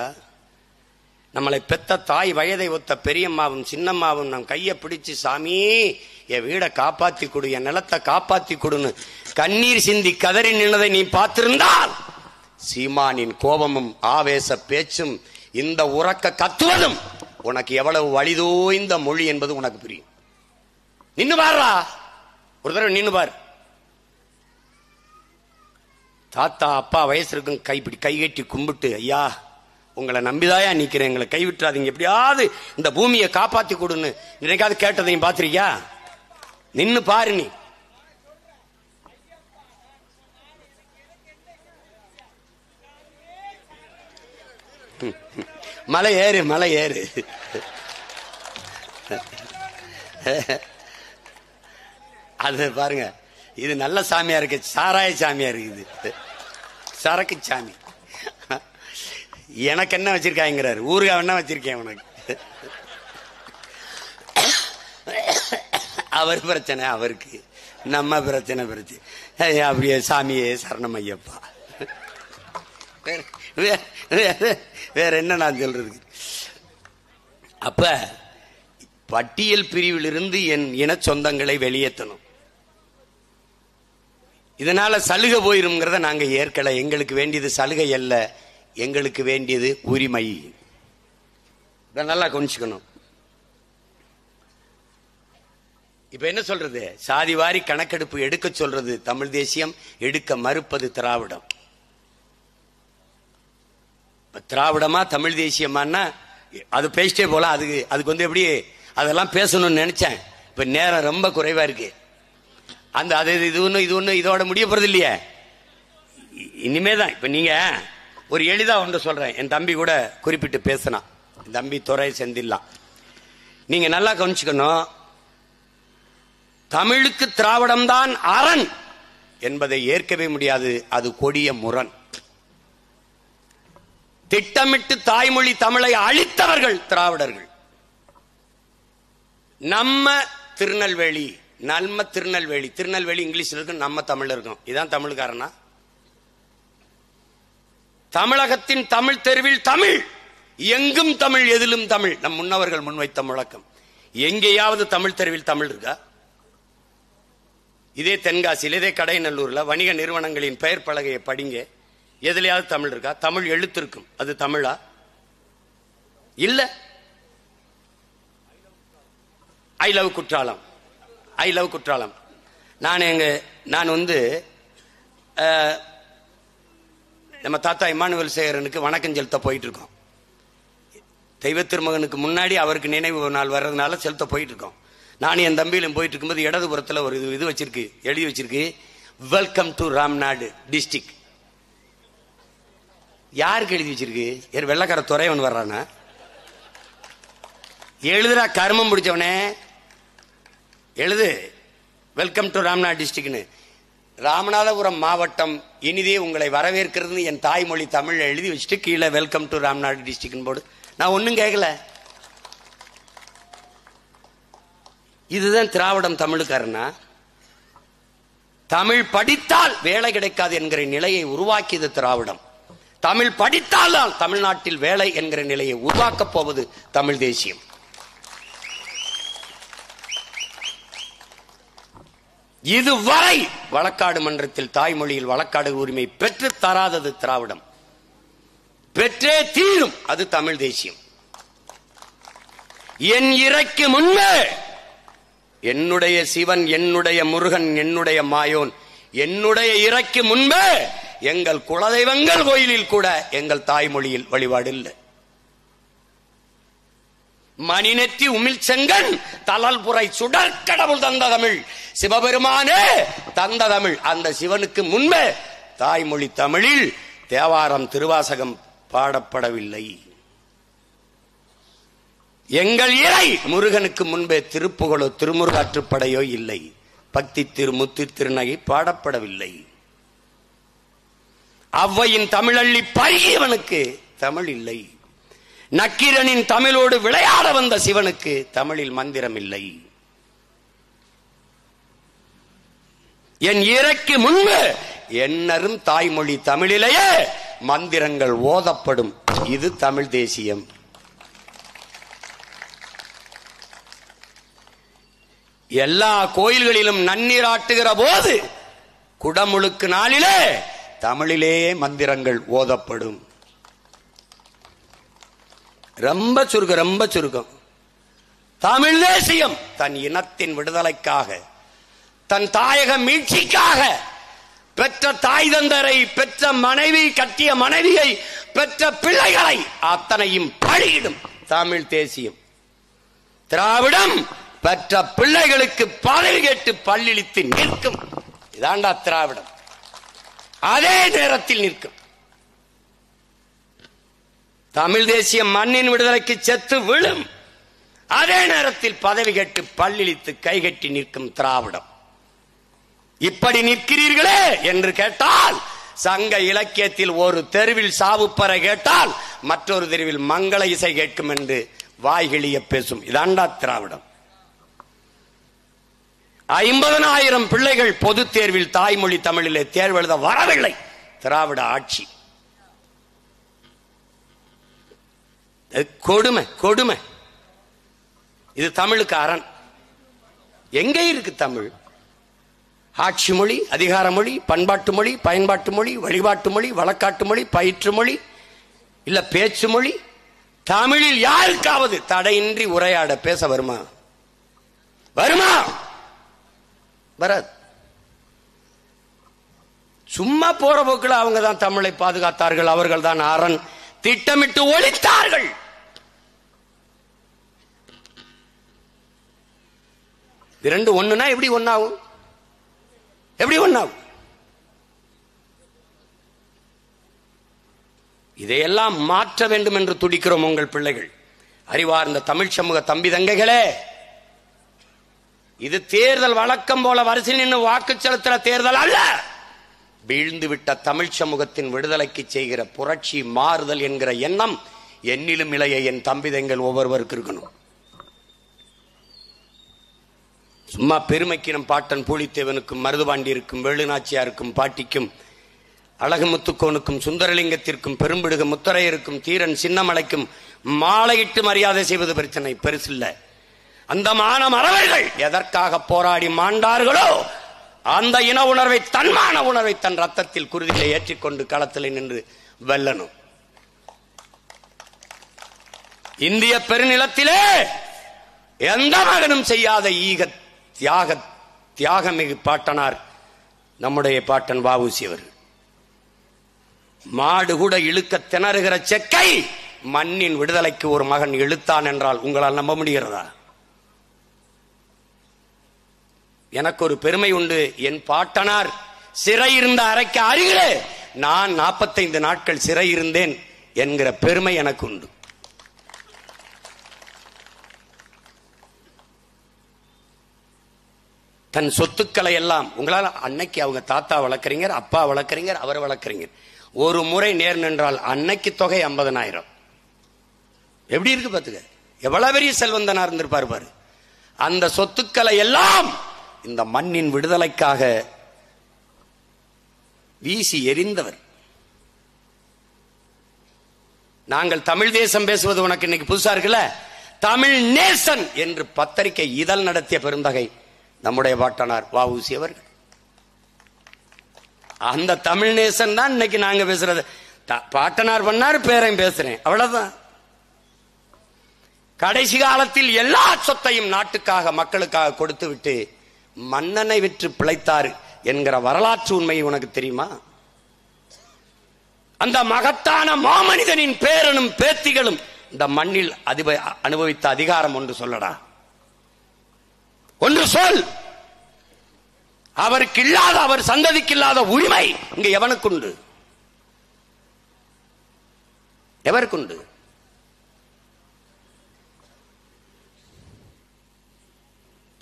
நம்மளை பெத்த தாய் வயதை ஒத்த பெரியம்மாவும் சின்னம்மாவும் நம் கையை பிடிச்சு, சாமி என் வீடை காப்பாத்தி கொடு, என் நிலத்தை காப்பாத்தி கொடுன்னு கண்ணீர் சிந்தி கதறி நின்னதை நீ பார்த்திருந்தால் சீமானின் கோபமும் ஆவேச பேச்சும் இந்த உறக்க கத்துவதும் உனக்கு எவ்வளவு வலிதோய்ந்த மொழி என்பது உனக்கு புரியும். நின்னு பாருடா, ஒரு தடவை நின்னு பாரு. தாத்தா அப்பா வயசு இருக்கும், கை கட்டி கும்பிட்டு, ஐயா உங்களை நம்பிதாயா நிக்கிறேன், எங்களை கைவிட்டுறாதீங்க, எப்படியாவது இந்த பூமியை காப்பாத்தி கொடுன்னு நினைக்காது கேட்டதையும் பாத்திருக்கியா? நின்னு பாரு. நீ மலை ஏறு, மலை ஏறு. அது பாருங்க, இது நல்ல சாமியா இருக்கு, சாராய சாமியா இருக்குது, சரக்கு சாமி. எனக்கு என்ன வச்சிருக்காங்கிறாரு, ஊருகா என்ன வச்சிருக்கேன் உனக்கு? அவர் பிரச்சனை அவருக்கு, நம்ம பிரச்சனை அப்படியே சாமியே சரணம் ஐயப்பா. வேற என்ன நான் சொல்றது? அப்ப பட்டியல் பிரிவில் இருந்து என் இன சொந்தங்களை வெளியேற்றணும். இதனால சலுகை போயிருங்கிறத நாங்க ஏற்கல. எங்களுக்கு வேண்டியது சலுகை அல்ல, எங்களுக்கு வேண்டியது உரிமை. இதை நல்லா கொஞ்சிக்கணும். இப்ப என்ன சொல்றது? சாதி வாரி கணக்கெடுப்பு எடுக்க சொல்றது தமிழ் தேசியம், எடுக்க மறுப்பது திராவிடம். திராவிடமா தமிழ் தேசியமானா அது பேசிட்டே போல. அதுக்கு வந்து எப்படி அதெல்லாம் பேசணும்னு நினைச்சேன். இப்ப நேரம் ரொம்ப குறைவா இருக்கு. அந்த அது இது ஒண்ணு இதோட முடிய போறது இல்லையே, இனிமேதான். இப்ப நீங்க ஒரு எளிதா ஒன்று சொல்றேன். என் தம்பி கூட குறிப்பிட்டு பேசினா, என் தம்பி துறை செந்தில்லாம். நீங்க நல்லா கவனிச்சுக்கணும். தமிழுக்கு திராவிடம் தான் அரண் என்பதை ஏற்கவே முடியாது. அது கொடிய முரண். திட்டமிட்டு தாய்மொழி தமிழை அழித்தவர்கள் திராவிடர்கள். நம்ம திருநெல்வேலி இங்கிலீஷ்ல இருக்கும், நம்ம தமிழ் இருக்கும். இதுதான் தமிழ்காரனா? தமிழகத்தின் தமிழ் தெருவில் தமிழ், எங்கும் தமிழ், எதிலும் தமிழ். நம் முன்னவர்கள் முன்வைத்த முழக்கம். எங்கேயாவது தமிழ் தெருவில் தமிழ் இருக்கா? இதே தென்காசியில், இதே கடைநல்லூர்ல வணிக நிறுவனங்களின் பெயர் பலகையை படிங்க, எதுலையாவது தமிழ் இருக்கா? தமிழ் எழுத்து இருக்கும், அது தமிழா? இல்ல. I love Courtallam, I love Courtallam. நான் வந்து நம்ம தாத்தா இமானுவேல் சேகரனுக்கு வணக்கம் செலுத்த போயிட்டு இருக்கோம். தெய்வ திருமகனுக்கு முன்னாடி அவருக்கு நினைவு நாள் வர்றதுனால செலுத்த போயிட்டு இருக்கோம். நானும் என் தம்பியிலும் போயிட்டு இருக்கும்போது இடதுபுறத்தில் ஒரு இது வச்சிருக்கு, எழுதி வச்சிருக்கு, வெல்கம் டு ராம்நாடு டிஸ்ட்ரிக்ட். யாருக்கு எழுதி வச்சிருக்கு? வெள்ளக்கார துறைவன் வர்றானா? எழுதுறா கர்மம் பிடிச்சவனே, எழுது வெல்கம் டு ராம்நாடு டிஸ்ட்ரிக்ட்னு. ராமநாதபுரம் மாவட்டம் இனிதே உங்களை வரவேற்கிறது என் தாய்மொழி தமிழ் எழுதி வச்சுட்டு கீழே வெல்கம் டு ராம்நாடு டிஸ்ட்ரிக்ட் போடு. நான் ஒன்னும் கேட்கல. இதுதான் திராவிடம் தமிழுக்காரனா? தமிழ் படித்தால் வேலை கிடைக்காது என்கிற நிலையை உருவாக்கியது திராவிடம். தமிழ் படித்தால் தான் தமிழ்நாட்டில் வேலை என்கிற நிலையை உருவாக்கப் போவது தமிழ் தேசியம். இதுவரை வழக்காடு மன்றத்தில் தாய்மொழியில் வழக்காடு உரிமை பெற்று தராதது திராவிடம். பெற்றே தீரும், அது தமிழ் தேசியம். என் இறைக்கு முன்பே என்னுடைய சிவன், என்னுடைய முருகன், என்னுடைய மாயோன், என்னுடைய இறைக்கு முன்பே எங்கள் குலதெய்வங்கள் கோயிலில் கூட எங்கள் தாய்மொழியில் வழிபாடு இல்லை. மணிநெற்றி உமிழ் செங்கன் தளல்புரை சுடற்கடவுள் தந்த தமிழ், சிவபெருமானே தந்த தமிழ். அந்த சிவனுக்கு முன்பே தாய்மொழி தமிழில் தேவாரம், திருவாசகம் பாடப்படவில்லை. எங்கள் இறை முருகனுக்கு முன்பே திருப்புகழோ திருமுருகாற்றுப்படையோ இல்லை. பக்தி திருமுத்தி திருநகை பாடப்படவில்லை. அவ்வையின் தமிழள்ளி பருகியவனுக்கு தமிழ் இல்லை. நக்கீரனின் தமிழோடு விளையாட வந்த சிவனுக்கு தமிழில் மந்திரம் இல்லை. என் இறைக்கு முன்பு என்னரும் தாய்மொழி தமிழிலேயே மந்திரங்கள் ஓதப்படும். இது தமிழ் தேசியம். எல்லா கோயில்களிலும் நன்னீராட்டுகிற போது குடமுழுக்கு நாளிலே தமிழிலேயே மந்திரங்கள் ஓதப்படும். ரொம்ப சுருக்கம். தமிழ் தேசியம் தன் இனத்தின் விடுதலைக்காக, தன் தாயக மீட்சிக்காக பெற்ற தாய் தந்தரை, பெற்ற மனைவி, கட்டிய மனைவியை, பெற்ற பிள்ளைகளை அத்தனையும் பழியிடும் தமிழ் தேசியம். திராவிடம் பெற்ற பிள்ளைகளுக்கு பதவி கேட்டு பல்லிழித்து நிற்கும். இதாண்டா திராவிடம். அதே நேரத்தில் நிற்கும். தமிழ் தேசியம் மண்ணின் விடுதலைக்கு செத்து விழும். அதே நேரத்தில் பதவி கேட்டு பல்லிழித்து கைகட்டி நிற்கும் திராவிடம். இப்படி நிற்கிறீர்களே என்று கேட்டால், சங்க இலக்கியத்தில் ஒரு தெருவில் சாவுப்பறை கேட்டால் மற்றொரு தெருவில் மங்கள இசை கேட்கும் என்று வாய்கிழிய பேசும். இதாண்டா திராவிடம். 50,000 பிள்ளைகள் பொது தேர்வில் தாய்மொழி தமிழிலே தேர்வு எழுத வரவில்லை. திராவிட ஆட்சி. கொடுமை. இது தமிழுக்கு அரண். எங்க இருக்கு தமிழ்? ஆட்சி மொழி, அதிகார மொழி, பண்பாட்டு மொழி, பயன்பாட்டு மொழி, வழிபாட்டு மொழி, வழக்காட்டு மொழி, பயிற்று மொழி, இல்ல பேச்சு மொழி. தமிழில் யாருக்காவது தடையின்றி உரையாட பேச வருமா? வராது. சும்மா போற போக்குல அவங்க தான் தமிழை பாதுகாத்தார்கள். அவர்கள் தான் அரண். திட்டமிட்டு ஒழித்தார்கள். இரண்டு ஒண்ணுனா எப்படி ஒன்னாகும்? இதையெல்லாம் மாற்ற வேண்டும் என்று துடிக்கிறோம் உங்கள் பிள்ளைகள். அறிவார்ந்த தமிழ் சமூக தம்பி தங்கைகளே, இது தேர்தல் வழக்கம் போல வரிசை நின்று வாக்கு செலுத்துற தேர்தல் அல்ல. வீழ்ந்து விட்ட தமிழ் சமூகத்தின் விடுதலைக்கு செய்கிற புரட்சி, மாறுதல் என்கிற எண்ணம் என்னிலும் இளைய என் தம்பிதங்கள் ஒவ்வொருவருக்கு இருக்கணும். சும்மா பெருமைக்கு நம் பாட்டன் பூலித்தேவனுக்கும், மருதுபாண்டியருக்கும், வேலுநாச்சியாருக்கும், பாட்டிக்கும், அழகுமுத்துக்கோனுக்கும், சுந்தரலிங்கத்திற்கும், பெரும்பிடுக முத்தரையருக்கும், தீரன் சின்னமலைக்கும் மாலையிட்டு மரியாதை செய்வது பிரச்சனை பெருசில்ல. அந்த மான மறவர்கள் எதற்காக போராடி மாண்டார்களோ அந்த இன உணர்வை, தன்மான உணர்வை தன் ரத்தத்தில் குருதியை ஏற்றிக்கொண்டு களத்தில் நின்று வெல்லணும். இந்திய பெருநிலத்திலே எந்த மகனும் செய்யாத தியாகமிகு பாட்டனார் நம்முடைய பாட்டன் வ.உ.சி. அவர்கள். மாடு கூட இழுக்க திணறுகிற செக்கை மண்ணின் விடுதலைக்கு ஒரு மகன் இழுத்தான் என்றால் உங்களால் நம்ப முடிகிறதா? எனக்கு ஒரு பெருமை உண்டு. என் பாட்டனார் சிறை இருந்த அறைக்கு அருகிலே நான் 45 நாட்கள் சிறை இருந்தேன் என்கிற பெருமை எனக்கு உண்டு. தன் சொத்துக்களை எல்லாம் உங்களால் அன்னைக்கு அவங்க தாத்தா வளர்க்குறீங்க, அப்பா வளர்க்குறீங்க, அவர் வளர்க்குறீங்க. ஒரு முறை நேர் நின்றால் அன்னைக்கு தொகை 50,000. எப்படி இருக்கு பாத்துக்க. எவ்வளவு பெரிய செல்வந்தனா இருந்திருப்பாரு பாரு. அந்த சொத்துக்களை எல்லாம் இந்த மண்ணின் விடுதலைக்காக வீசி எறிந்தவர். நாங்கள் தமிழ் தேசம் பேசுவது உனக்கு இன்னைக்கு புதுசா இருக்குல்ல. தமிழ் நேசன் என்று பத்திரிகை இதழ் நடத்திய பெருந்தகை நம்முடைய பாட்டனார் வ.உ.சி. அவர்கள். அந்த தமிழ் நேசன் தான் இன்னைக்கு நாங்க பேசுறது. பாட்டனார் பண்ணார், பேரையும் பேசுறேன், அவ்வளவுதான். கடைசி காலத்தில் எல்லா சொத்தையும் நாட்டுக்காக மக்களுக்காக கொடுத்து விட்டு மன்னனை விற்று பிழைத்தார் என்கிற வரலாற்று உண்மை உனக்கு தெரியுமா? அந்த மகத்தான மாமனிதனின் பேரனும் பேத்திகளும் இந்த மண்ணில் அனுபவித்த அதிகாரம் ஒன்று சொல்லடா, ஒன்று சொல். அவருக்கு இல்லாத, அவர் சந்ததிக்கு இல்லாத உரிமை இங்க எவனுக்குண்டு? எவருக்குண்டு?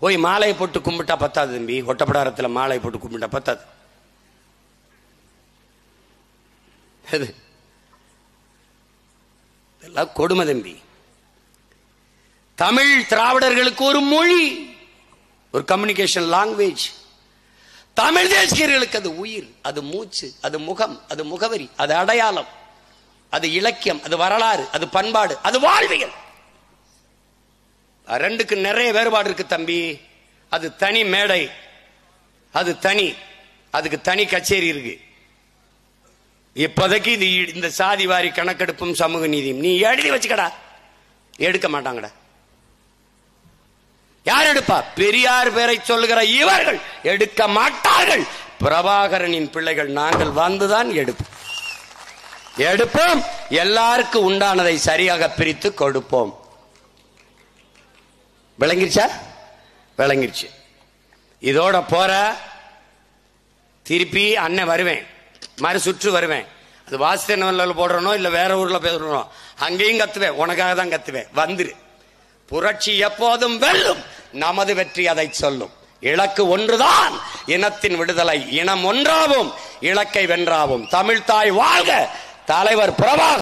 போய் மாலையை போட்டு கும்பிட்டா பத்தாது தம்பி. ஒட்டப்படாரத்தில் மாலையை போட்டு கும்பிட்டா பத்தாது. இதெல்லாம் கொடுமை தம்பி. தமிழ் திராவிடர்களுக்கு ஒரு மொழி, ஒரு கம்யூனிகேஷன் லாங்குவேஜ். தமிழ் தேசியர்களுக்கு அது உயிர், அது மூச்சு, அது முகம், அது முகவரி, அது அடையாளம், அது இலக்கியம், அது வரலாறு, அது பண்பாடு, அது வாழ்வியல். ரெண்டுக்கு நிறைய வேறுபாடு இருக்கு தம்பி. அது தனி மேடை, அது தனி, அதுக்கு தனி கச்சேரி இருக்கு. இப்போதைக்கு இது இந்த சாதி வாரி கணக்கெடுப்பும் சமூக நீதியும் நீ எழுதி வச்சுக்கடா. எடுக்க மாட்டாங்கடா. யார் எடுப்பா? பெரியார் பேரை சொல்லுகிற இவர்கள் எடுக்க மாட்டார்கள். பிரபாகரனின் பிள்ளைகள் நாங்கள் வந்துதான் எடுப்போம். எல்லாருக்கும் உண்டானதை சரியாக பிரித்து கொடுப்போம். விளங்கிருச்சா? விளங்கிருச்சு. இதோட போற திருப்பி அண்ணன் வருவேன், மறு சுற்று வருவேன். அது வாசித்த போடுறனோ இல்ல வேற ஊர்ல பேசுறனோ அங்கேயும் கத்துவேன். உனக்காக தான் கத்துவேன். வந்துரு. புரட்சி எப்போதும் வெல்லும். நமது வெற்றி அதை சொல்லும். இலக்கு ஒன்றுதான், இனத்தின் விடுதலை. இனம் ஒன்றாவும் இலக்கை வென்றாவும். தமிழ் தாய் வாழ்க. தலைவர் பிரபாகர்.